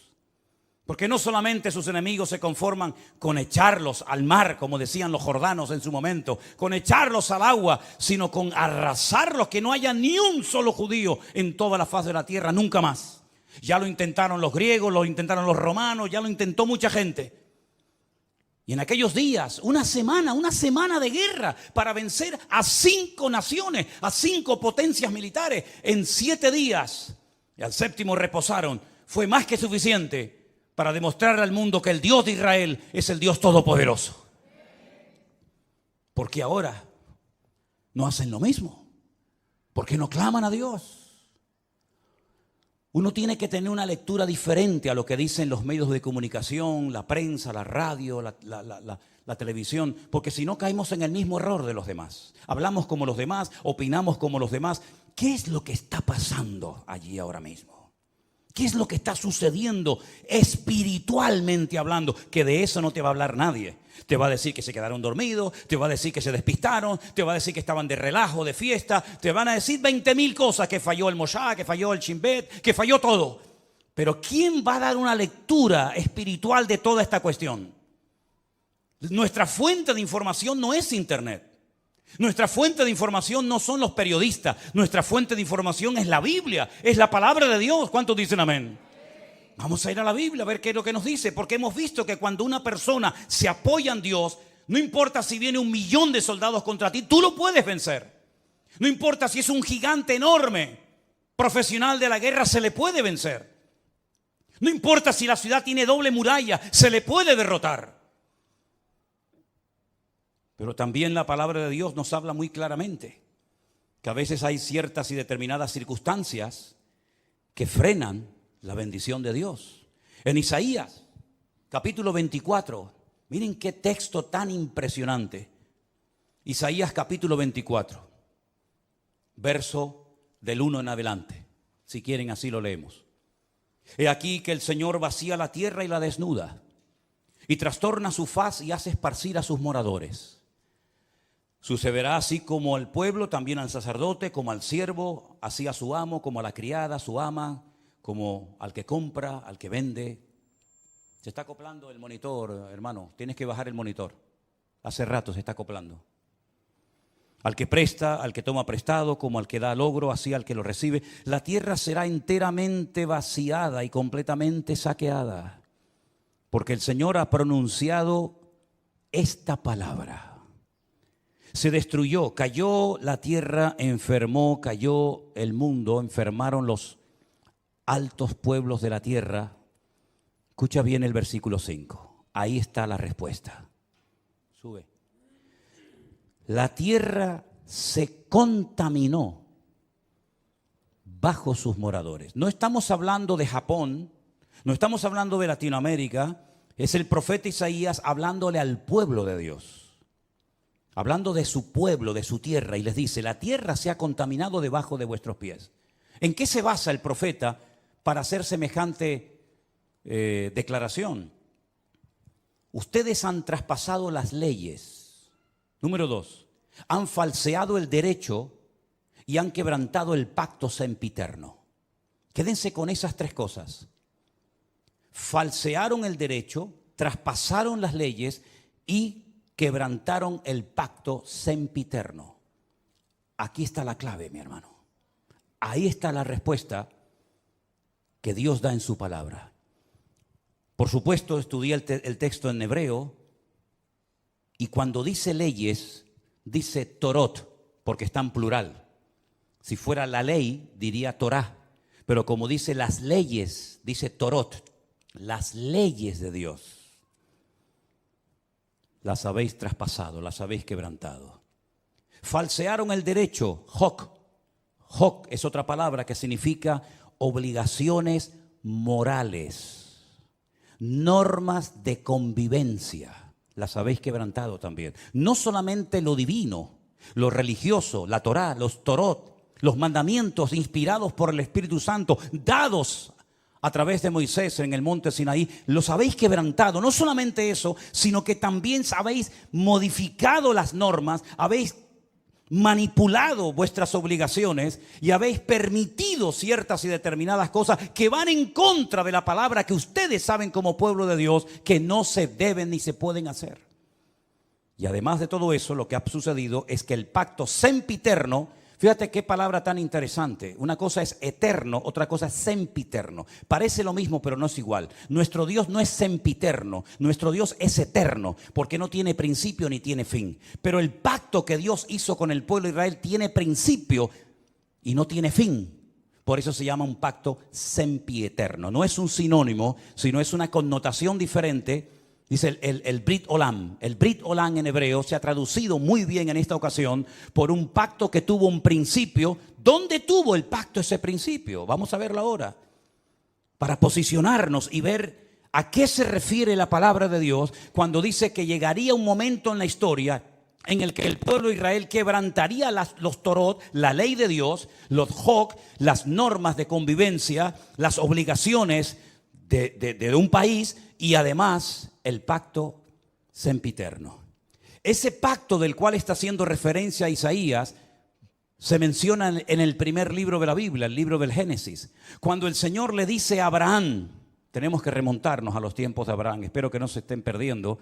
Porque no solamente sus enemigos se conforman con echarlos al mar, como decían los jordanos en su momento, con echarlos al agua, sino con arrasarlos, que no haya ni un solo judío en toda la faz de la tierra, nunca más. Ya lo intentaron los griegos, lo intentaron los romanos, ya lo intentó mucha gente. Y en aquellos días, una semana de guerra para vencer a 5 naciones, a 5 potencias militares. En 7 días, y al 7º reposaron, fue más que suficiente para demostrarle al mundo que el Dios de Israel es el Dios todopoderoso. Porque ahora no hacen lo mismo. Porque no claman a Dios. Uno tiene que tener una lectura diferente a lo que dicen los medios de comunicación, la prensa, la radio, la televisión, porque si no caemos en el mismo error de los demás. Hablamos como los demás, opinamos como los demás. ¿Qué es lo que está pasando allí ahora mismo? ¿Qué es lo que está sucediendo espiritualmente hablando? Que de eso no te va a hablar nadie. Te va a decir que se quedaron dormidos, te va a decir que se despistaron, te va a decir que estaban de relajo, de fiesta, te van a decir 20.000 cosas, que falló el Moshá, que falló el Chimbet, que falló todo. Pero ¿quién va a dar una lectura espiritual de toda esta cuestión? Nuestra fuente de información no es Internet. Nuestra fuente de información no son los periodistas. Nuestra fuente de información es la Biblia, es la palabra de Dios. ¿Cuántos dicen amén? Vamos a ir a la Biblia a ver qué es lo que nos dice, porque hemos visto que cuando una persona se apoya en Dios, no importa si viene 1.000.000 de soldados contra ti, tú lo puedes vencer. No importa si es un gigante enorme, profesional de la guerra, se le puede vencer. No importa si la ciudad tiene doble muralla, se le puede derrotar. Pero también la palabra de Dios nos habla muy claramente que a veces hay ciertas y determinadas circunstancias que frenan la bendición de Dios. En Isaías, capítulo 24, miren qué texto tan impresionante. Isaías capítulo 24, verso del 1 en adelante. Si quieren, así lo leemos. He aquí que el Señor vacía la tierra y la desnuda, y trastorna su faz y hace esparcir a sus moradores. Sucederá así como al pueblo, también al sacerdote, como al siervo, así a su amo, como a la criada, a su ama, como al que compra, al que vende. Se está acoplando el monitor, hermano. Tienes que bajar el monitor. Hace rato se está acoplando. Al que presta, al que toma prestado, como al que da logro, así al que lo recibe. La tierra será enteramente vaciada y completamente saqueada, porque el Señor ha pronunciado esta palabra. Se destruyó, cayó la tierra, enfermó, cayó el mundo, enfermaron los altos pueblos de la tierra. Escucha bien el versículo 5. Ahí está la respuesta. Sube. La tierra se contaminó bajo sus moradores. No estamos hablando de Japón, no estamos hablando de Latinoamérica. Es el profeta Isaías hablándole al pueblo de Dios. Hablando de su pueblo, de su tierra, y les dice: la tierra se ha contaminado debajo de vuestros pies. ¿En qué se basa el profeta para hacer semejante declaración? Ustedes han traspasado las leyes. Número 2, han falseado el derecho y han quebrantado el pacto sempiterno. Quédense con esas 3 cosas. Falsearon el derecho, traspasaron las leyes y quebrantaron el pacto sempiterno. Aquí está la clave, mi hermano. Ahí está la respuesta que Dios da en su palabra. Por supuesto, estudié el texto en hebreo, y cuando dice leyes, dice Torot, porque está en plural. Si fuera la ley, diría Torah, pero como dice las leyes, dice Torot. las leyes de Dios las habéis traspasado, las habéis quebrantado. Falsearon el derecho, hoc. Hoc es otra palabra que significa obligaciones morales, normas de convivencia, las habéis quebrantado también. No solamente lo divino, lo religioso, la Torá, los Torot, los mandamientos inspirados por el Espíritu Santo, dados a través de Moisés en el monte Sinaí, los habéis quebrantado. No solamente eso, sino que también habéis modificado las normas, habéis manipulado vuestras obligaciones y habéis permitido ciertas y determinadas cosas que van en contra de la palabra que ustedes saben como pueblo de Dios que no se deben ni se pueden hacer. Y además de todo eso, lo que ha sucedido es que el pacto sempiterno, fíjate qué palabra tan interesante. Una cosa es eterno, otra cosa es sempiterno. Parece lo mismo, pero no es igual. Nuestro Dios no es sempiterno, nuestro Dios es eterno, porque no tiene principio ni tiene fin. Pero el pacto que Dios hizo con el pueblo de Israel tiene principio y no tiene fin. Por eso se llama un pacto sempieterno. No es un sinónimo, sino es una connotación diferente. Dice el Brit Olam. El Brit Olam en hebreo se ha traducido muy bien en esta ocasión por un pacto que tuvo un principio. ¿Dónde tuvo el pacto ese principio? Vamos a verlo ahora. Para posicionarnos y ver a qué se refiere la palabra de Dios cuando dice que llegaría un momento en la historia en el que el pueblo de Israel quebrantaría los Torot, la ley de Dios, los Hoc, las normas de convivencia, las obligaciones de un país y además el pacto sempiterno. Ese pacto del cual está haciendo referencia a Isaías se menciona en el primer libro de la Biblia, el libro del Génesis. Cuando el Señor le dice a Abraham, tenemos que remontarnos a los tiempos de Abraham, espero que no se estén perdiendo,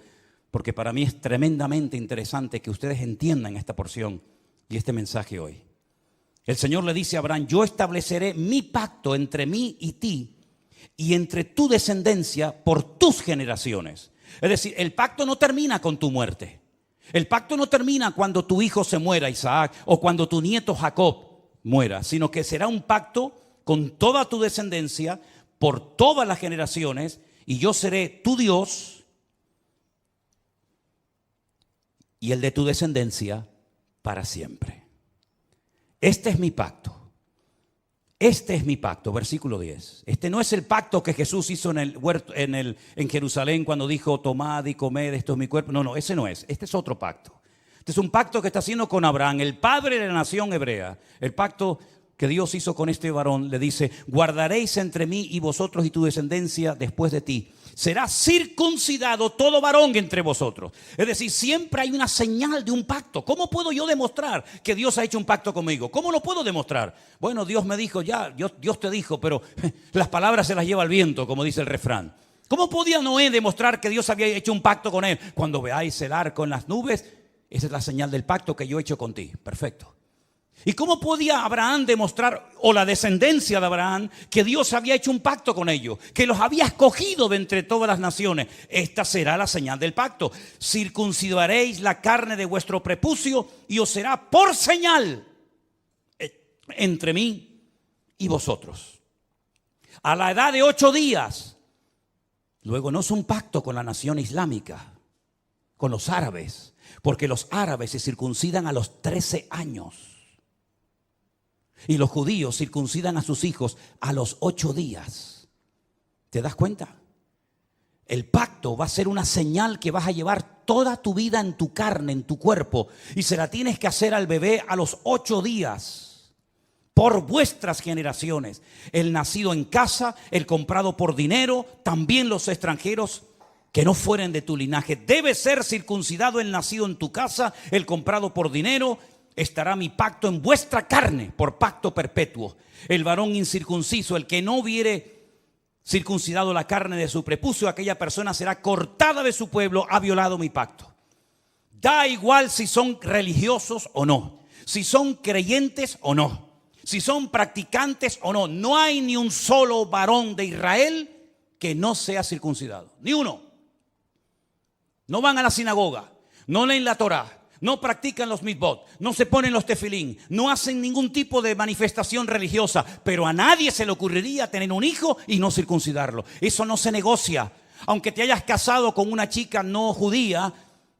porque para mí es tremendamente interesante que ustedes entiendan esta porción y este mensaje hoy. El Señor le dice a Abraham, yo estableceré mi pacto entre mí y ti y entre tu descendencia por tus generaciones. Es decir, el pacto no termina con tu muerte. El pacto no termina cuando tu hijo se muera, Isaac, o cuando tu nieto Jacob muera, sino que será un pacto con toda tu descendencia por todas las generaciones y yo seré tu Dios y el de tu descendencia para siempre. Este es mi pacto. Este es mi pacto, versículo 10. Este no es el pacto que Jesús hizo en el huerto, en Jerusalén cuando dijo, tomad y comed, esto es mi cuerpo. No, ese no es. Este es otro pacto. Este es un pacto que está haciendo con Abraham, el padre de la nación hebrea. El pacto que Dios hizo con este varón le dice, guardaréis entre mí y vosotros y tu descendencia después de ti. Será circuncidado todo varón entre vosotros. Es decir, siempre hay una señal de un pacto. ¿Cómo puedo yo demostrar que Dios ha hecho un pacto conmigo? ¿Cómo lo puedo demostrar? Bueno, Dios me dijo ya, Dios te dijo, pero las palabras se las lleva el viento, como dice el refrán. ¿Cómo podía Noé demostrar que Dios había hecho un pacto con él? Cuando veáis el arco en las nubes, esa es la señal del pacto que yo he hecho con ti. Perfecto. ¿Y cómo podía Abraham demostrar, o la descendencia de Abraham, que Dios había hecho un pacto con ellos, que los había escogido de entre todas las naciones? Esta será la señal del pacto. Circuncidaréis la carne de vuestro prepucio y os será por señal entre mí y vosotros. A la edad de 8 días, luego no es un pacto con la nación islámica, con los árabes, porque los árabes se circuncidan a los 13 años. Y los judíos circuncidan a sus hijos a los 8 días. ¿Te das cuenta? El pacto va a ser una señal que vas a llevar toda tu vida en tu carne, en tu cuerpo. Y se la tienes que hacer al bebé a los 8 días. Por vuestras generaciones. El nacido en casa, el comprado por dinero, también los extranjeros que no fueren de tu linaje. Debe ser circuncidado el nacido en tu casa, el comprado por dinero. Estará mi pacto en vuestra carne por pacto perpetuo. El varón incircunciso, el que no hubiere circuncidado la carne de su prepucio, aquella persona será cortada de su pueblo, ha violado mi pacto. Da igual si son religiosos o no, si son creyentes o no, si son practicantes o no. No hay ni un solo varón de Israel que no sea circuncidado, ni uno. No van a la sinagoga, no leen la Torá, no practican los mitzvot, no se ponen los tefilín, no hacen ningún tipo de manifestación religiosa, pero a nadie se le ocurriría tener un hijo y no circuncidarlo. Eso no se negocia. Aunque te hayas casado con una chica no judía,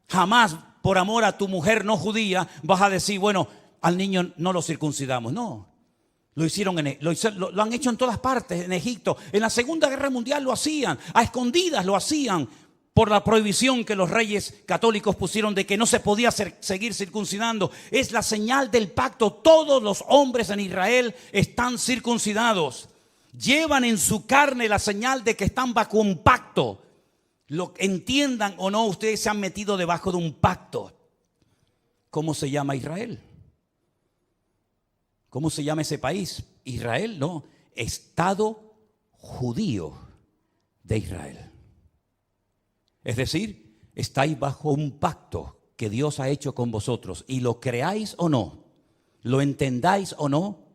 jamás por amor a tu mujer no judía vas a decir, bueno, al niño no lo circuncidamos. No, lo han hecho en todas partes, en Egipto. En la Segunda Guerra Mundial lo hacían, a escondidas lo hacían, por la prohibición que los reyes católicos pusieron de que no se podía seguir circuncidando. Es la señal del pacto. Todos los hombres en Israel están circuncidados. Llevan en su carne la señal de que están bajo un pacto. Lo entiendan o no, ustedes se han metido debajo de un pacto. ¿Cómo se llama Israel? ¿Cómo se llama ese país? Israel, no. Estado judío de Israel. Es decir, estáis bajo un pacto que Dios ha hecho con vosotros. Y lo creáis o no, lo entendáis o no,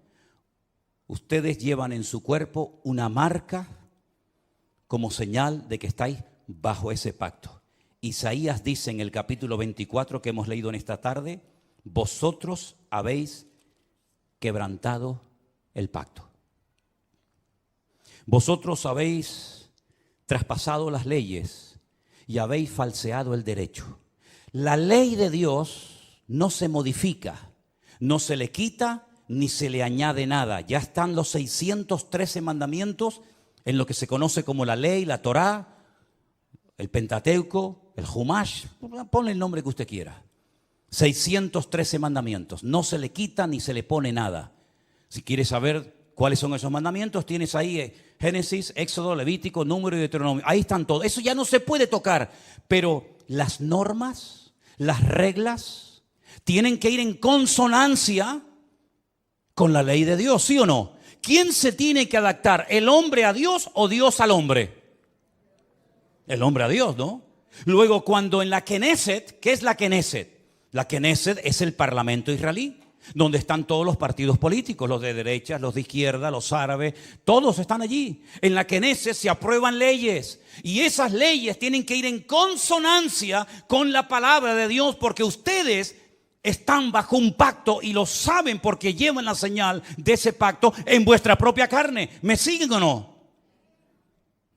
ustedes llevan en su cuerpo una marca como señal de que estáis bajo ese pacto. Isaías dice en el capítulo 24 que hemos leído en esta tarde, vosotros habéis quebrantado el pacto. Vosotros habéis traspasado las leyes y habéis falseado el derecho. La ley de Dios no se modifica, no se le quita ni se le añade nada. Ya están los 613 mandamientos en lo que se conoce como la ley, la Torá, el Pentateuco, el Humash, ponle el nombre que usted quiera. 613 mandamientos, no se le quita ni se le pone nada. Si quieres saber cuáles son esos mandamientos, tienes ahí Génesis, Éxodo, Levítico, Número y Deuteronomio. Ahí están todos. Eso ya no se puede tocar. Pero las normas, las reglas, tienen que ir en consonancia con la ley de Dios, ¿sí o no? ¿Quién se tiene que adaptar? ¿El hombre a Dios o Dios al hombre? El hombre a Dios, ¿no? Luego, cuando en la Knesset, ¿qué es la Knesset? La Knesset es el parlamento israelí, donde están todos los partidos políticos, los de derecha, los de izquierda, los árabes, todos están allí. En la Knesset se aprueban leyes y esas leyes tienen que ir en consonancia con la palabra de Dios, porque ustedes están bajo un pacto y lo saben porque llevan la señal de ese pacto en vuestra propia carne. ¿Me siguen o no?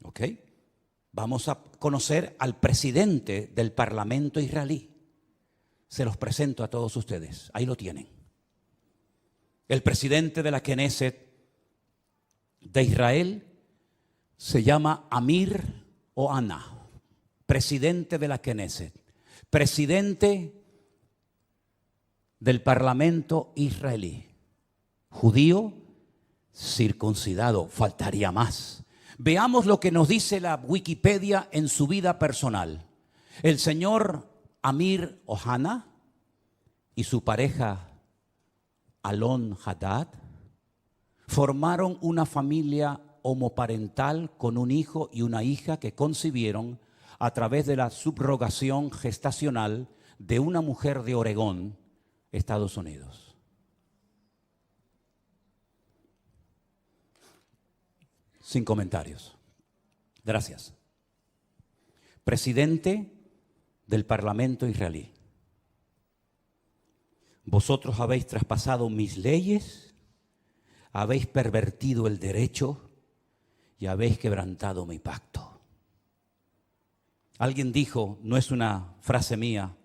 Ok. Vamos a conocer al presidente del parlamento israelí. Se los presento a todos ustedes. Ahí lo tienen. El presidente de la Knesset de Israel se llama Amir Ohana, presidente de la Knesset, presidente del parlamento israelí, judío, circuncidado, faltaría más. Veamos lo que nos dice la Wikipedia en su vida personal. El señor Amir Ohana y su pareja Alon Haddad formaron una familia homoparental con un hijo y una hija que concibieron a través de la subrogación gestacional de una mujer de Oregón, Estados Unidos. Sin comentarios. Gracias. Presidente del Parlamento israelí. Vosotros habéis traspasado mis leyes, habéis pervertido el derecho y habéis quebrantado mi pacto. Alguien dijo, no es una frase mía,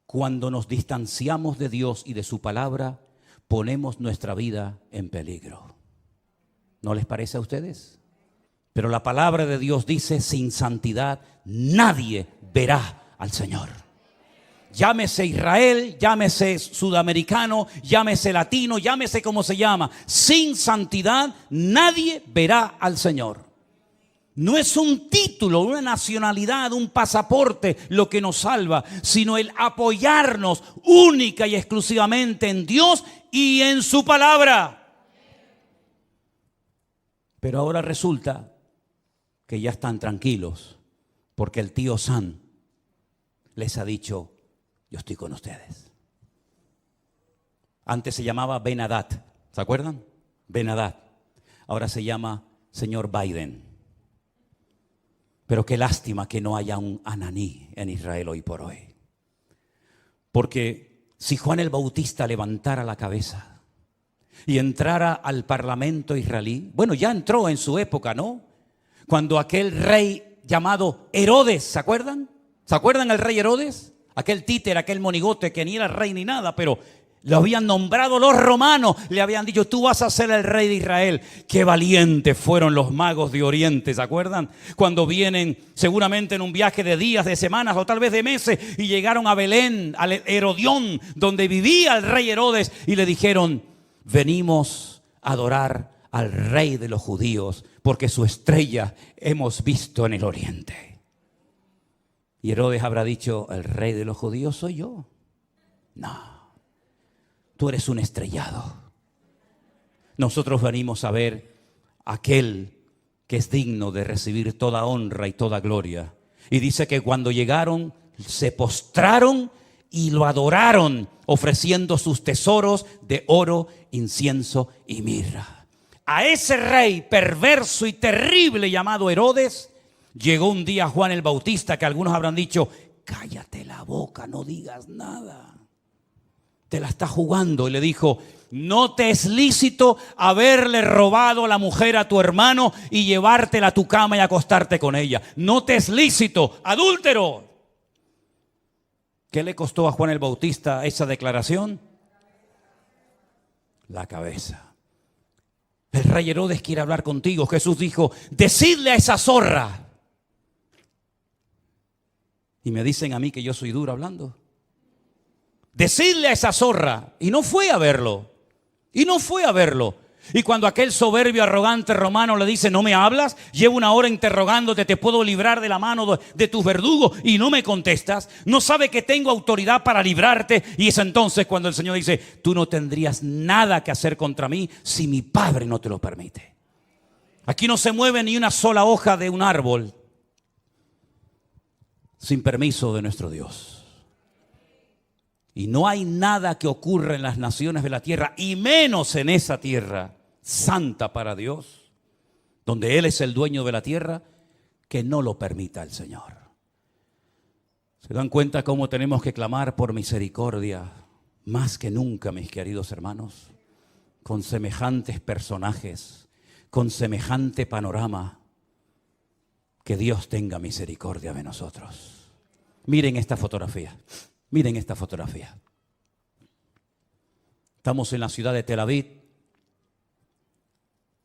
cuando nos distanciamos de Dios y de su palabra, ponemos nuestra vida en peligro. ¿No les parece a ustedes? Pero la palabra de Dios dice, sin santidad nadie verá al Señor. Llámese Israel, llámese sudamericano, llámese latino, llámese como se llama. Sin santidad nadie verá al Señor. No es un título, una nacionalidad, un pasaporte lo que nos salva, sino el apoyarnos única y exclusivamente en Dios y en su palabra. Pero ahora resulta que ya están tranquilos porque el tío Sam les ha dicho, yo estoy con ustedes. Antes se llamaba Ben Haddad, ¿se acuerdan? Ben Haddad. Ahora se llama señor Biden. Pero qué lástima que no haya un Ananí en Israel hoy por hoy. Porque si Juan el Bautista levantara la cabeza y entrara al parlamento israelí, bueno, ya entró en su época, ¿no? Cuando aquel rey llamado Herodes, ¿se acuerdan? ¿Se acuerdan el rey Herodes? Aquel títer, aquel monigote que ni era rey ni nada, pero lo habían nombrado los romanos, le habían dicho, tú vas a ser el rey de Israel. Qué valientes fueron los magos de Oriente, ¿se acuerdan? Cuando vienen seguramente en un viaje de días, de semanas o tal vez de meses y llegaron a Belén, al Herodión, donde vivía el rey Herodes, y le dijeron, venimos a adorar al rey de los judíos porque su estrella hemos visto en el oriente. Y Herodes habrá dicho, ¿el rey de los judíos soy yo? No. Tú eres un estrellado. Nosotros venimos a ver a aquel que es digno de recibir toda honra y toda gloria. Y dice que cuando llegaron, se postraron y lo adoraron, ofreciendo sus tesoros de oro, incienso y mirra. A ese rey perverso y terrible llamado Herodes, llegó un día Juan el Bautista, que algunos habrán dicho, cállate la boca, no digas nada. Te la está jugando, y le dijo, no te es lícito haberle robado la mujer a tu hermano y llevártela a tu cama y acostarte con ella. No te es lícito, adúltero. ¿Qué le costó a Juan el Bautista esa declaración? La cabeza. El rey Herodes quiere hablar contigo. Jesús dijo, decidle a esa zorra. Y me dicen a mí que yo soy duro hablando. Decidle a esa zorra. Y no fue a verlo. Y no fue a verlo. Y cuando aquel soberbio, arrogante romano le dice, ¿no me hablas? Llevo una hora interrogándote, te puedo librar de la mano de tus verdugos y no me contestas. No sabe que tengo autoridad para librarte. Y es entonces cuando el Señor dice, tú no tendrías nada que hacer contra mí si mi Padre no te lo permite. Aquí no se mueve ni una sola hoja de un árbol sin permiso de nuestro Dios. Y no hay nada que ocurra en las naciones de la tierra, y menos en esa tierra santa para Dios, donde Él es el dueño de la tierra, que no lo permita el Señor. ¿Se dan cuenta cómo tenemos que clamar por misericordia más que nunca, mis queridos hermanos? Con semejantes personajes, con semejante panorama, que Dios tenga misericordia de nosotros. Miren esta fotografía. Miren esta fotografía. Estamos en la ciudad de Tel Aviv.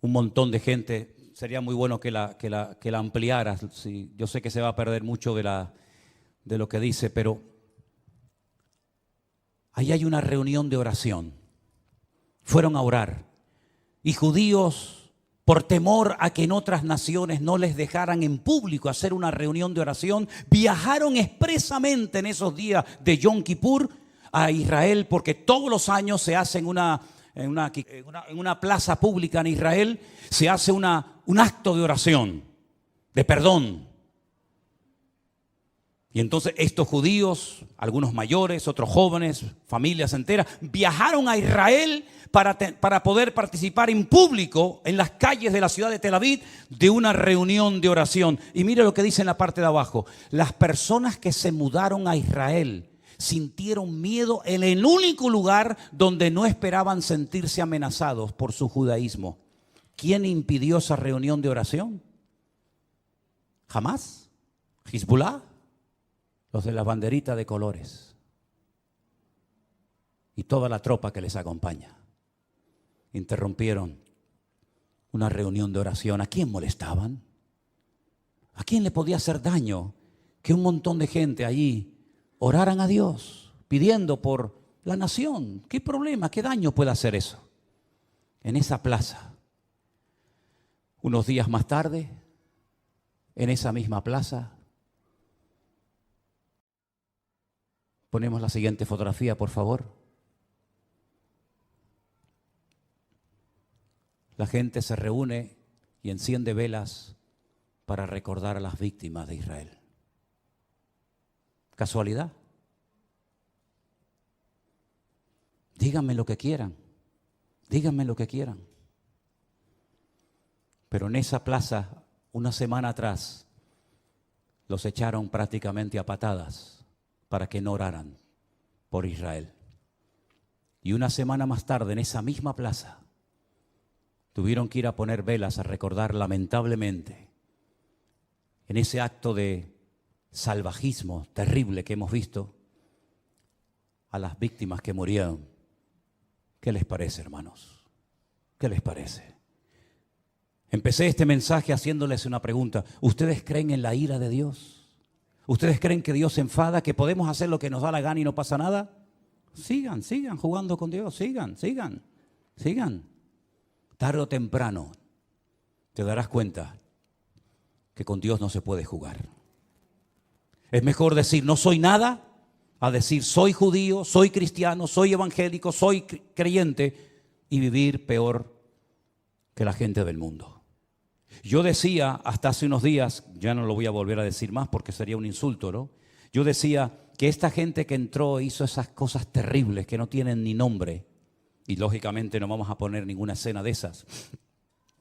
Un montón de gente. Sería muy bueno que la ampliaras. Sí, yo sé que se va a perder mucho de lo que dice, pero ahí hay una reunión de oración. Fueron a orar. Y judíos, por temor a que en otras naciones no les dejaran en público hacer una reunión de oración, viajaron expresamente en esos días de Yom Kippur a Israel, porque todos los años se hace en una plaza pública en Israel, se hace un acto de oración, de perdón. Y entonces estos judíos, algunos mayores, otros jóvenes, familias enteras, viajaron a Israel para poder participar en público en las calles de la ciudad de Tel Aviv de una reunión de oración. Y mire lo que dice en la parte de abajo. Las personas que se mudaron a Israel sintieron miedo en el único lugar donde no esperaban sentirse amenazados por su judaísmo. ¿Quién impidió esa reunión de oración? ¿Jamás? ¿Hezbollah? Los de la banderita de colores y toda la tropa que les acompaña interrumpieron una reunión de oración. ¿A quién molestaban? ¿A quién le podía hacer daño que un montón de gente allí oraran a Dios pidiendo por la nación? ¿Qué problema, qué daño puede hacer eso? En esa plaza, unos días más tarde, en esa misma plaza, ponemos la siguiente fotografía, por favor. La gente se reúne y enciende velas para recordar a las víctimas de Israel. ¿Casualidad? Díganme lo que quieran. Díganme lo que quieran. Pero en esa plaza, una semana atrás, los echaron prácticamente a patadas para que no oraran por Israel. Y una semana más tarde, en esa misma plaza, tuvieron que ir a poner velas a recordar lamentablemente, en ese acto de salvajismo terrible que hemos visto, a las víctimas que murieron. ¿Qué les parece, hermanos? ¿Qué les parece? Empecé este mensaje haciéndoles una pregunta. ¿Ustedes creen en la ira de Dios? ¿Ustedes creen que Dios se enfada, que podemos hacer lo que nos da la gana y no pasa nada? Sigan jugando con Dios, sigan. Tarde o temprano te darás cuenta que con Dios no se puede jugar. Es mejor decir no soy nada a decir soy judío, soy cristiano, soy evangélico, soy creyente y vivir peor que la gente del mundo. Yo decía hasta hace unos días, ya no lo voy a volver a decir más porque sería un insulto, ¿no? Yo decía que esta gente que entró hizo esas cosas terribles que no tienen ni nombre, y lógicamente no vamos a poner ninguna escena de esas,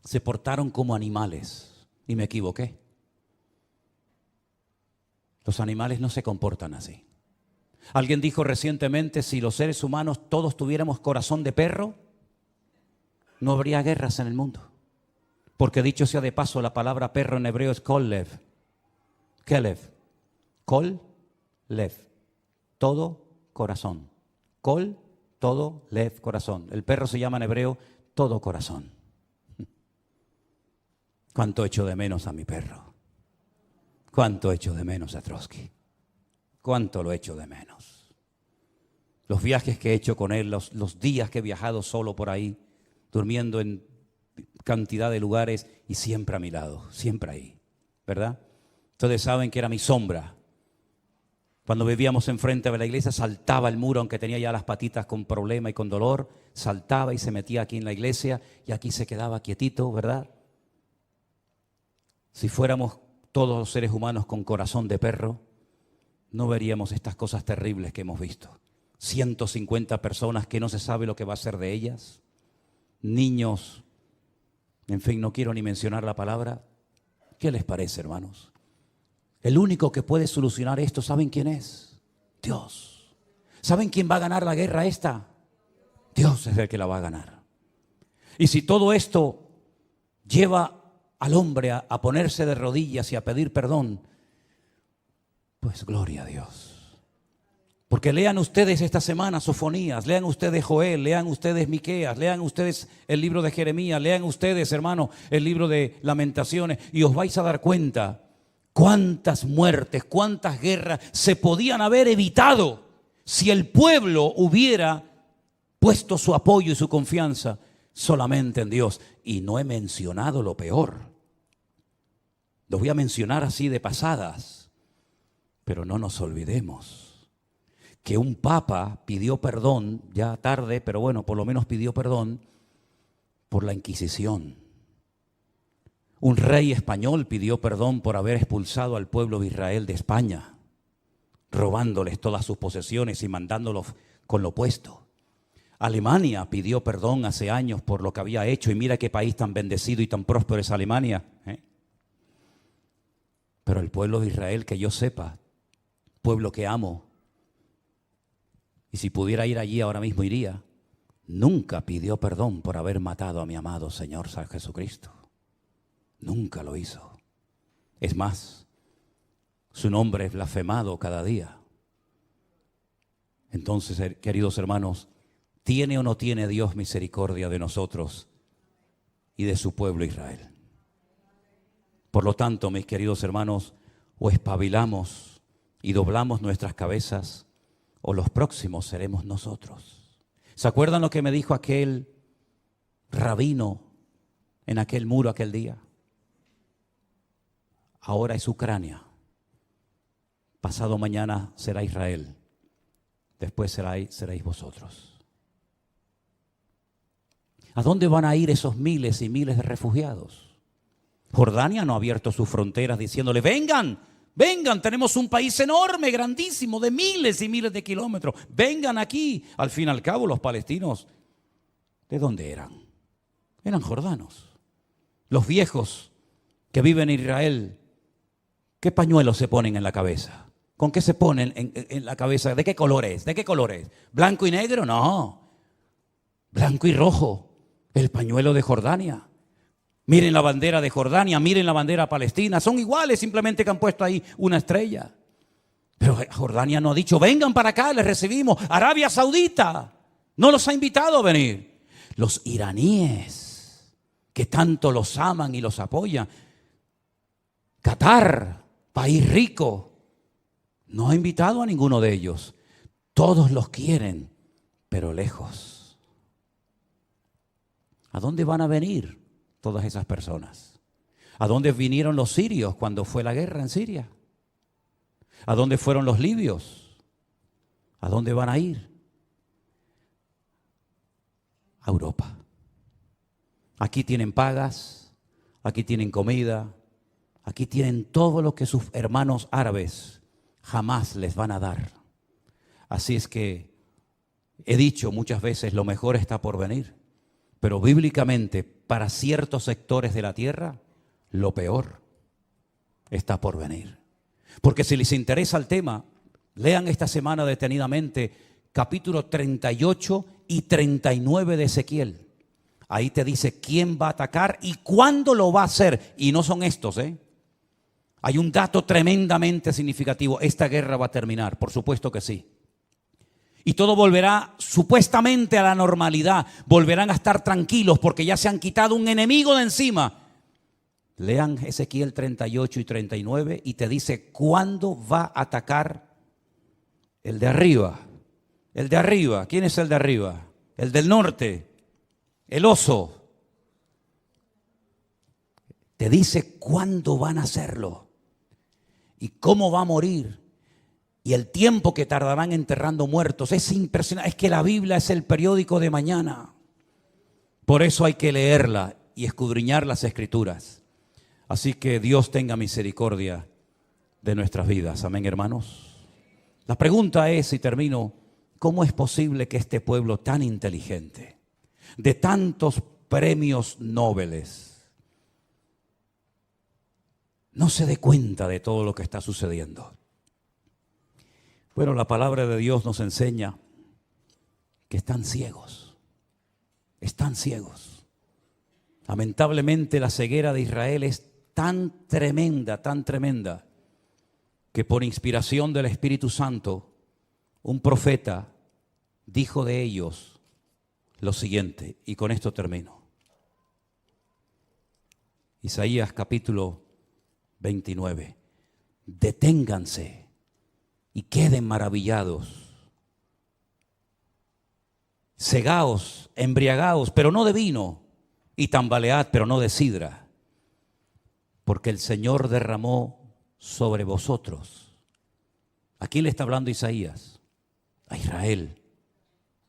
se portaron como animales, y me equivoqué. Los animales no se comportan así. Alguien dijo recientemente, si los seres humanos todos tuviéramos corazón de perro, no habría guerras en el mundo. Porque dicho sea de paso, la palabra perro en hebreo es kolev. Kelev. Kol, lev. Todo corazón. Kol, todo, lev, corazón. El perro se llama en hebreo todo corazón. ¿Cuánto echo de menos a mi perro? ¿Cuánto echo de menos a Trotsky? ¿Cuánto lo echo de menos? Los viajes que he hecho con él, los días que he viajado solo por ahí, durmiendo en cantidad de lugares y siempre a mi lado, siempre ahí, ¿verdad? Ustedes saben que era mi sombra. Cuando vivíamos enfrente de la iglesia, saltaba el muro, aunque tenía ya las patitas con problema y con dolor, saltaba y se metía aquí en la iglesia y aquí se quedaba quietito, ¿verdad? Si fuéramos todos los seres humanos con corazón de perro, no veríamos estas cosas terribles que hemos visto. 150 personas que no se sabe lo que va a ser de ellas, niños, en fin, no quiero ni mencionar la palabra. ¿Qué les parece, hermanos? El único que puede solucionar esto, ¿saben quién es? Dios. ¿Saben quién va a ganar la guerra esta? Dios es el que la va a ganar. Y si todo esto lleva al hombre a ponerse de rodillas y a pedir perdón, pues gloria a Dios. Porque lean ustedes esta semana Sofonías, lean ustedes Joel, lean ustedes Miqueas, lean ustedes el libro de Jeremías, lean ustedes, hermano, el libro de Lamentaciones y os vais a dar cuenta cuántas muertes, cuántas guerras se podían haber evitado si el pueblo hubiera puesto su apoyo y su confianza solamente en Dios. Y no he mencionado lo peor. Lo voy a mencionar así de pasadas, pero no nos olvidemos que un papa pidió perdón, ya tarde, pero bueno, por lo menos pidió perdón por la Inquisición. Un rey español pidió perdón por haber expulsado al pueblo de Israel de España, robándoles todas sus posesiones y mandándolos con lo puesto. Alemania pidió perdón hace años por lo que había hecho, y mira qué país tan bendecido y tan próspero es Alemania, ¿eh? Pero el pueblo de Israel, que yo sepa, pueblo que amo, y si pudiera ir allí ahora mismo iría, nunca pidió perdón por haber matado a mi amado Señor San Jesucristo. Nunca lo hizo. Es más, su nombre es blasfemado cada día. Entonces, queridos hermanos, ¿tiene o no tiene Dios misericordia de nosotros y de su pueblo Israel? Por lo tanto, mis queridos hermanos, o espabilamos y doblamos nuestras cabezas, o los próximos seremos nosotros. ¿Se acuerdan lo que me dijo aquel rabino en aquel muro aquel día? Ahora es Ucrania, pasado mañana será Israel, después seréis vosotros. ¿A dónde van a ir esos miles y miles de refugiados? Jordania no ha abierto sus fronteras diciéndole, vengan, tenemos un país enorme, grandísimo, de miles y miles de kilómetros. Vengan aquí. Al fin y al cabo, los palestinos, ¿de dónde eran? Eran jordanos. Los viejos que viven en Israel, ¿qué pañuelos se ponen en la cabeza? ¿Con qué se ponen en la cabeza? ¿De qué color es? ¿De qué color es? ¿Blanco y negro? No. Blanco y rojo. El pañuelo de Jordania. Miren la bandera de Jordania, miren la bandera palestina. Son iguales, simplemente que han puesto ahí una estrella. Pero Jordania no ha dicho, vengan para acá, les recibimos. Arabia Saudita no los ha invitado a venir. Los iraníes, que tanto los aman y los apoyan. Qatar, país rico, no ha invitado a ninguno de ellos. Todos los quieren, pero lejos. ¿A dónde van a venir todas esas personas? ¿A dónde vinieron los sirios cuando fue la guerra en Siria? ¿A dónde fueron los libios? ¿A dónde van a ir? A Europa. Aquí tienen pagas, aquí tienen comida, aquí tienen todo lo que sus hermanos árabes jamás les van a dar. Así es que he dicho muchas veces, lo mejor está por venir. Pero bíblicamente, para ciertos sectores de la tierra, lo peor está por venir. Porque si les interesa el tema, lean esta semana detenidamente capítulo 38 y 39 de Ezequiel. Ahí te dice quién va a atacar y cuándo lo va a hacer. Y no son estos, Hay un dato tremendamente significativo. Esta guerra va a terminar, por supuesto que sí. Y todo volverá supuestamente a la normalidad. Volverán a estar tranquilos porque ya se han quitado un enemigo de encima. Lean Ezequiel 38 y 39 y te dice cuándo va a atacar el de arriba. El de arriba. ¿Quién es el de arriba? El del norte. El oso. Te dice cuándo van a hacerlo. Y cómo va a morir. Y el tiempo que tardarán enterrando muertos. Es impresionante. Es que la Biblia es el periódico de mañana. Por eso hay que leerla y escudriñar las Escrituras. Así que Dios tenga misericordia de nuestras vidas. Amén, hermanos. La pregunta es, y termino, ¿cómo es posible que este pueblo tan inteligente, de tantos premios Nobeles, no se dé cuenta de todo lo que está sucediendo? Bueno, la palabra de Dios nos enseña que están ciegos. Están ciegos. Lamentablemente la ceguera de Israel es tan tremenda, que por inspiración del Espíritu Santo, un profeta dijo de ellos lo siguiente, y con esto termino. Isaías capítulo 29. Deténganse y queden maravillados. Cegaos, embriagaos, pero no de vino, y tambalead, pero no de sidra. Porque el Señor derramó sobre vosotros. ¿A quién le está hablando Isaías? A Israel,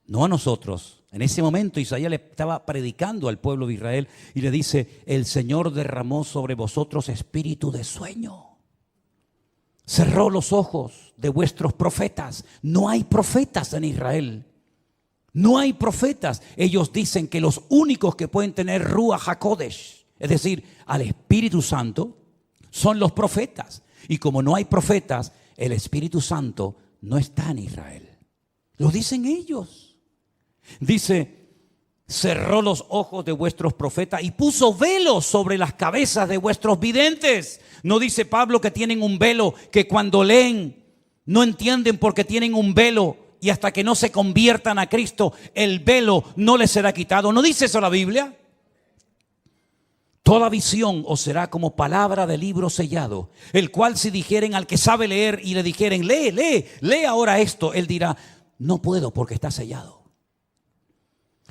no a nosotros. En ese momento Isaías le estaba predicando al pueblo de Israel y le dice, el Señor derramó sobre vosotros espíritu de sueño. Cerró los ojos de vuestros profetas. No hay profetas en Israel. No hay profetas. Ellos dicen que los únicos que pueden tener Ruach HaKodesh, es decir, al Espíritu Santo, son los profetas. Y como no hay profetas, el Espíritu Santo no está en Israel. Lo dicen ellos. Dice, cerró los ojos de vuestros profetas y puso velos sobre las cabezas de vuestros videntes. No dice Pablo que tienen un velo, que cuando leen no entienden porque tienen un velo y hasta que no se conviertan a Cristo, el velo no les será quitado. ¿No dice eso la Biblia? Toda visión os será como palabra de libro sellado, el cual si dijeren al que sabe leer y le dijeren, lee ahora esto, él dirá, no puedo porque está sellado.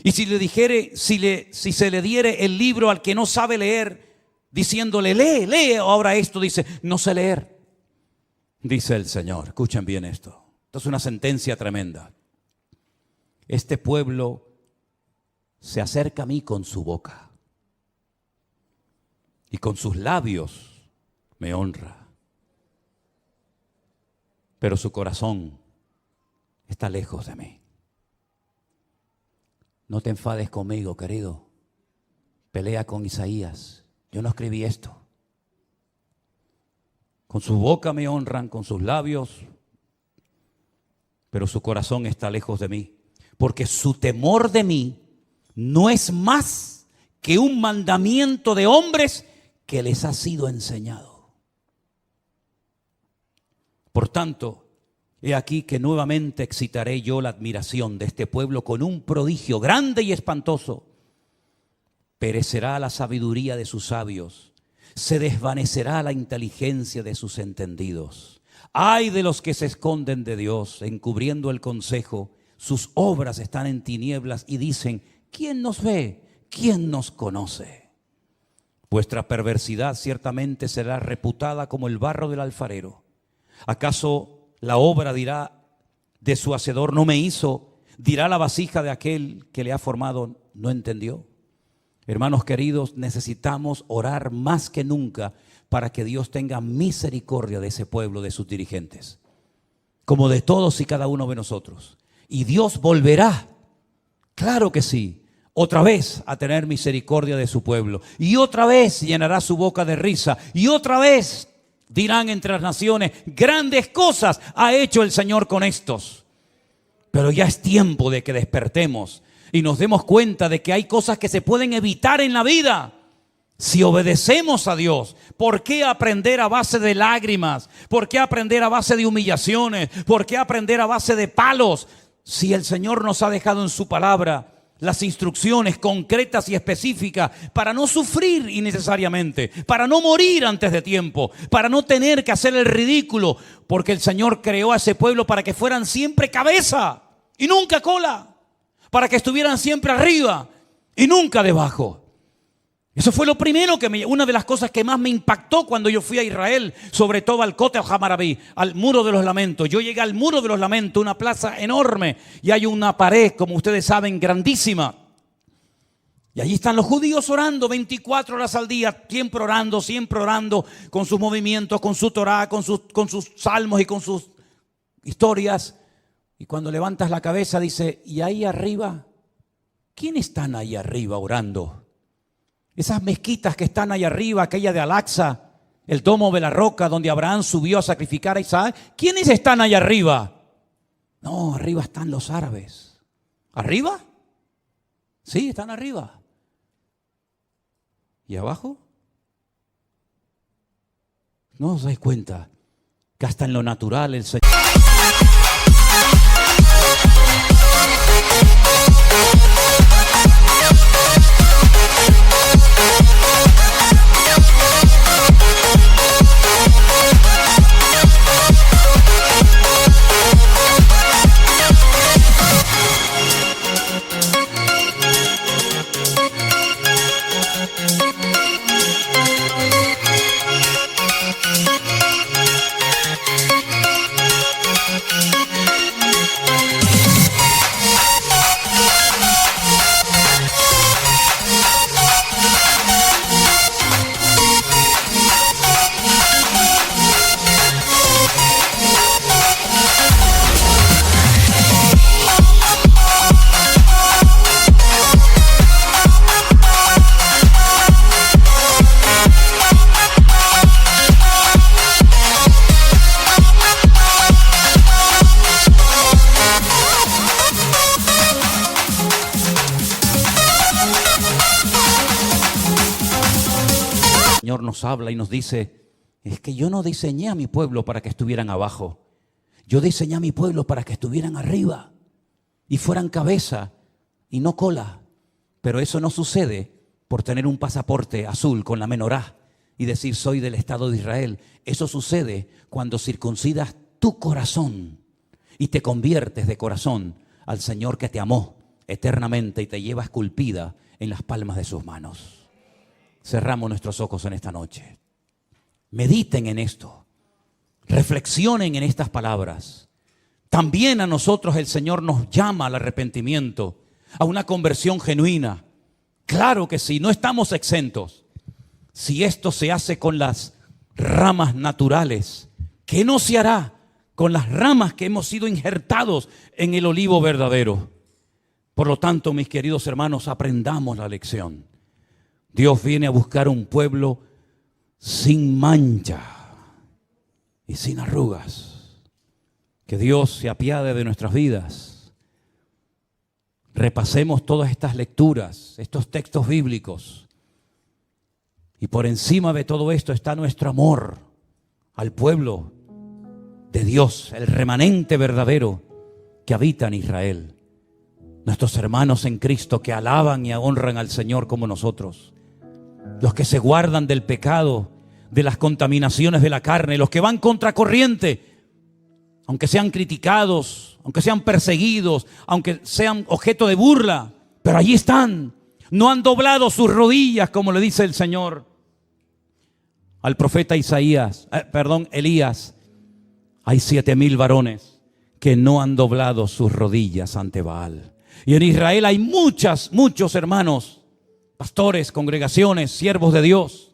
Y si le dijere, si se le diere el libro al que no sabe leer, diciéndole, lee ahora esto, dice, no sé leer. Dice el Señor, escuchen bien esto. Esto es una sentencia tremenda. Este pueblo se acerca a mí con su boca y con sus labios me honra, pero su corazón está lejos de mí. No te enfades conmigo, querido. Pelea con Isaías. Yo no escribí esto. Con su boca me honran, con sus labios, pero su corazón está lejos de mí, porque su temor de mí no es más que un mandamiento de hombres que les ha sido enseñado. Por tanto, he aquí que nuevamente excitaré yo la admiración de este pueblo con un prodigio grande y espantoso. Perecerá la sabiduría de sus sabios, se desvanecerá la inteligencia de sus entendidos. Ay de los que se esconden de Dios, encubriendo el consejo. Sus obras están en tinieblas y dicen: ¿quién nos ve? ¿Quién nos conoce? Vuestra perversidad ciertamente será reputada como el barro del alfarero. ¿Acaso la obra dirá de su hacedor: no me hizo? ¿Dirá la vasija de aquel que le ha formado: no entendió? Hermanos queridos, necesitamos orar más que nunca para que Dios tenga misericordia de ese pueblo, de sus dirigentes, como de todos y cada uno de nosotros. Y Dios volverá, claro que sí, otra vez a tener misericordia de su pueblo. Y otra vez llenará su boca de risa. Y otra vez dirán entre las naciones: grandes cosas ha hecho el Señor con estos. Pero ya es tiempo de que despertemos y nos demos cuenta de que hay cosas que se pueden evitar en la vida si obedecemos a Dios. ¿Por qué aprender a base de lágrimas? ¿Por qué aprender a base de humillaciones? ¿Por qué aprender a base de palos? Si el Señor nos ha dejado en su palabra las instrucciones concretas y específicas para no sufrir innecesariamente, para no morir antes de tiempo, para no tener que hacer el ridículo, porque el Señor creó a ese pueblo para que fueran siempre cabeza y nunca cola, para que estuvieran siempre arriba y nunca debajo. Eso fue lo primero una de las cosas que más me impactó cuando yo fui a Israel, sobre todo al Kotel HaMaraví, al Muro de los Lamentos. Yo llegué al Muro de los Lamentos, una plaza enorme, y hay una pared, como ustedes saben, grandísima. Y allí están los judíos orando 24 horas al día, siempre orando, con sus movimientos, con su Torah, con sus salmos y con sus historias. Y cuando levantas la cabeza dice: ¿y ahí arriba? ¿Quiénes están ahí arriba orando? Esas mezquitas que están ahí arriba, aquella de Al-Aqsa, el domo de la roca donde Abraham subió a sacrificar a Isaac. ¿Quiénes están ahí arriba? No, arriba están los árabes. ¿Arriba? Sí, están arriba. ¿Y abajo? No os dais cuenta que hasta en lo natural el Señor... Señor nos habla y nos dice: es que yo no diseñé a mi pueblo para que estuvieran abajo. Yo diseñé a mi pueblo para que estuvieran arriba y fueran cabeza y no cola. Pero eso no sucede por tener un pasaporte azul con la menorá y decir: soy del Estado de Israel. Eso sucede cuando circuncidas tu corazón y te conviertes de corazón al Señor que te amó eternamente y te lleva esculpida en las palmas de sus manos. Cerramos nuestros ojos en esta noche. Mediten en esto. Reflexionen en estas palabras. También a nosotros el Señor nos llama al arrepentimiento, a una conversión genuina. Claro que sí, no estamos exentos. Si esto se hace con las ramas naturales, ¿qué no se hará con las ramas que hemos sido injertados en el olivo verdadero? Por lo tanto, mis queridos hermanos, aprendamos la lección. Dios viene a buscar un pueblo sin mancha, y sin arrugas. Que Dios se apiade de nuestras vidas. Repasemos todas estas lecturas, estos textos bíblicos. Y por encima de todo esto está nuestro amor al pueblo de Dios, el remanente verdadero que habita en Israel. Nuestros hermanos en Cristo que alaban y honran al Señor como nosotros. Los que se guardan del pecado, de las contaminaciones de la carne, los que van contracorriente, aunque sean criticados, aunque sean perseguidos, aunque sean objeto de burla, pero allí están. No han doblado sus rodillas, como le dice el Señor al profeta Elías. Hay 7,000 varones que no han doblado sus rodillas ante Baal. Y en Israel hay muchos hermanos, pastores, congregaciones, siervos de Dios,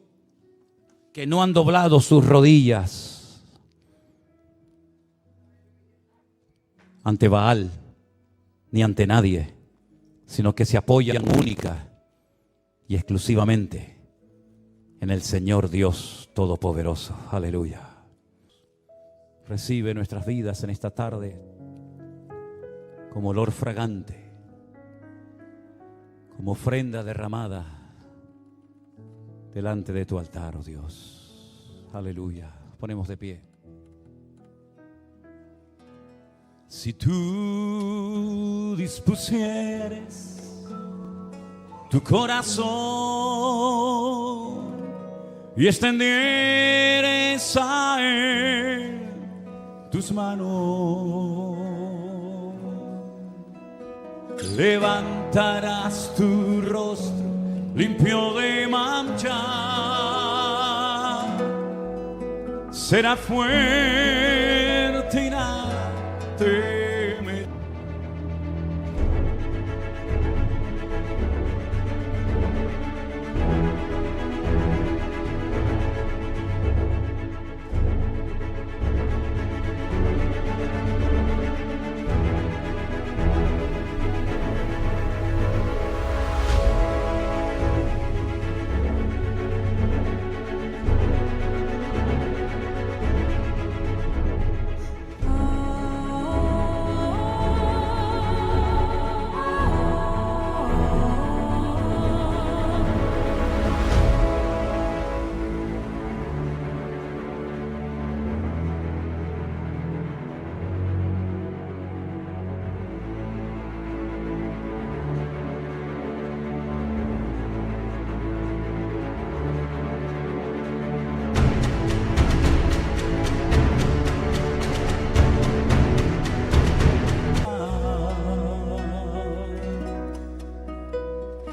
que no han doblado sus rodillas ante Baal, ni ante nadie, sino que se apoyan única y exclusivamente en el Señor Dios Todopoderoso. Aleluya. Recibe nuestras vidas en esta tarde como olor fragante, como ofrenda derramada delante de tu altar, oh Dios. Aleluya. Ponemos de pie. Si tú dispusieres tu corazón y extendieres a Él tus manos, levantarás tu rostro limpio de mancha, será fuerte y nada temerá.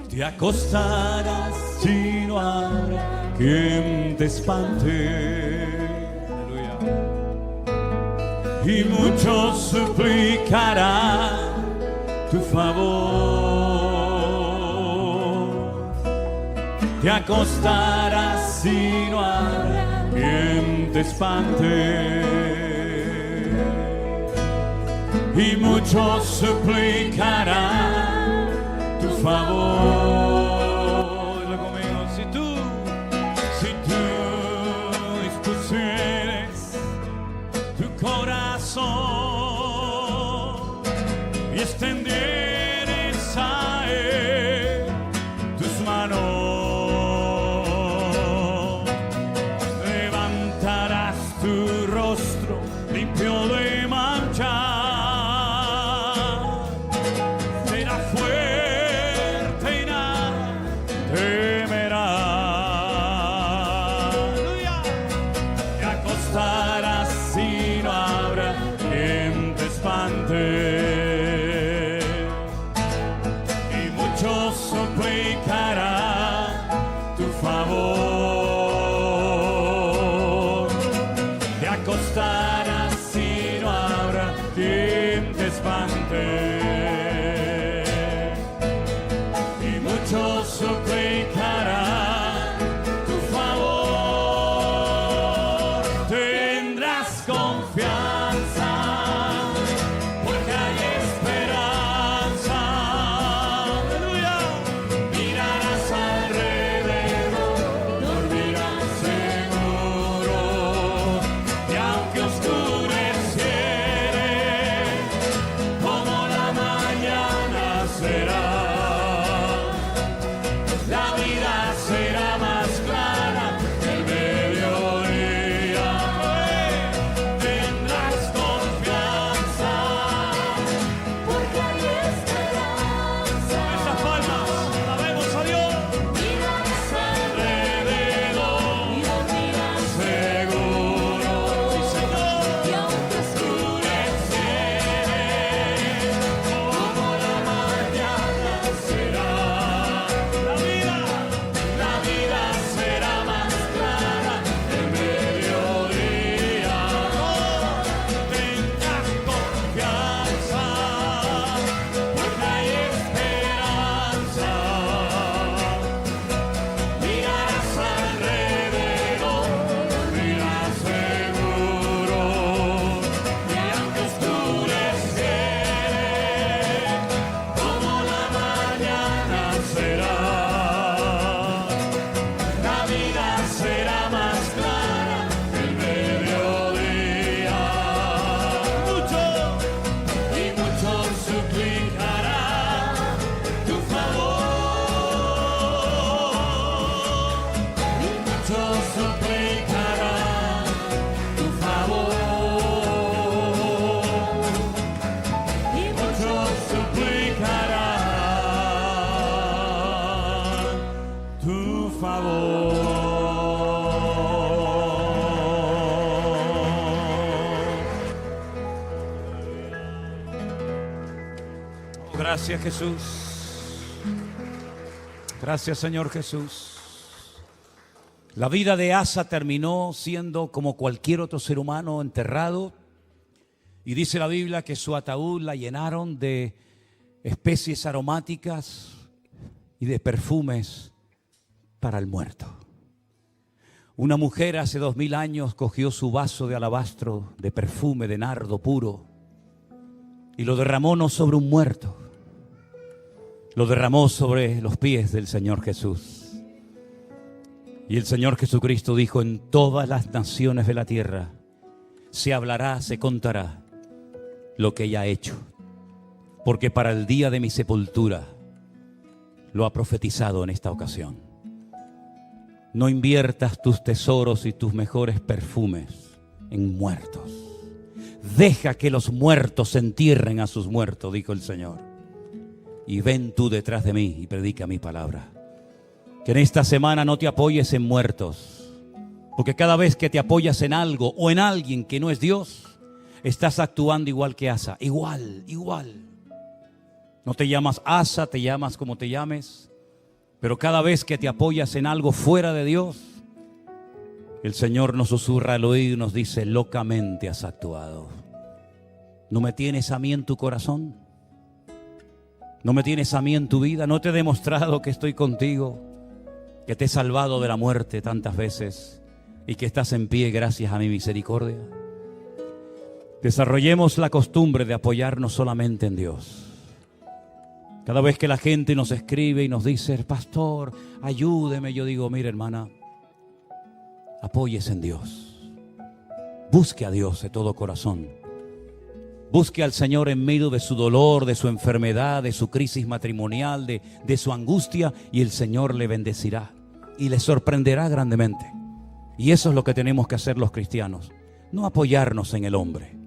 Te acostarás y no habrá quien te espante. Aleluya. Y muchos suplicarán tu favor. Te acostarás y no habrá quien te espante. Y muchos suplicarán tu favor. Conmigo. Si tú dispusieres tu corazón y extendieres a Él tus manos, levantarás tu rostro limpio de mancha. Te acostarás y no habrá quien Gracias, Jesús. Gracias, Señor Jesús. La vida de Asa terminó siendo como cualquier otro ser humano, enterrado. Y dice la Biblia que su ataúd la llenaron de especies aromáticas y de perfumes para el muerto. Una mujer hace 2000 años cogió su vaso de alabastro de perfume de nardo puro y lo derramó no sobre un muerto, lo derramó sobre los pies del Señor Jesús. Y el Señor Jesucristo dijo: en todas las naciones de la tierra se hablará, se contará lo que ella ha hecho, porque para el día de mi sepultura lo ha profetizado en esta ocasión. No inviertas tus tesoros y tus mejores perfumes en muertos. Deja que los muertos entierren a sus muertos, dijo el Señor. Y ven tú detrás de mí y predica mi palabra. Que en esta semana no te apoyes en muertos, porque cada vez que te apoyas en algo o en alguien que no es Dios, estás actuando igual que Asa, igual. No te llamas Asa, te llamas como te llames, pero cada vez que te apoyas en algo fuera de Dios, el Señor nos susurra al oído y nos dice: locamente has actuado. ¿No me tienes a mí en tu corazón? ¿No me tienes a mí en tu vida? ¿No te he demostrado que estoy contigo? Que te he salvado de la muerte tantas veces y que estás en pie gracias a mi misericordia. Desarrollemos la costumbre de apoyarnos solamente en Dios. Cada vez que la gente nos escribe y nos dice: pastor, ayúdeme, yo digo: mire, hermana, apóyese en Dios. Busque a Dios de todo corazón. Busque al Señor en medio de su dolor, de su enfermedad, de su crisis matrimonial, de su angustia, y el Señor le bendecirá y le sorprenderá grandemente. Y eso es lo que tenemos que hacer los cristianos. No apoyarnos en el hombre,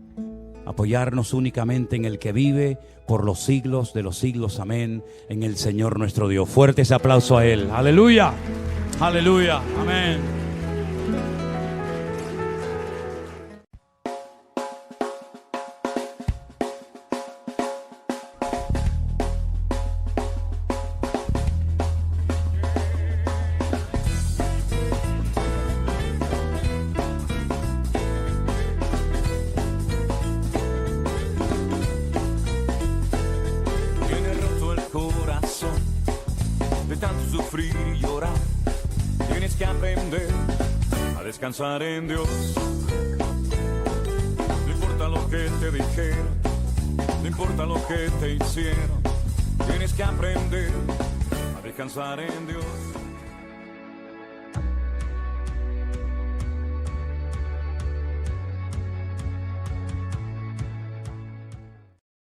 apoyarnos únicamente en el que vive por los siglos de los siglos, amén, en el Señor nuestro Dios. Fuerte ese aplauso a Él. Aleluya, aleluya, amén. Sufrir y llorar, tienes que aprender a descansar en Dios. No importa lo que te dijeron, no importa lo que te hicieron, tienes que aprender a descansar en Dios.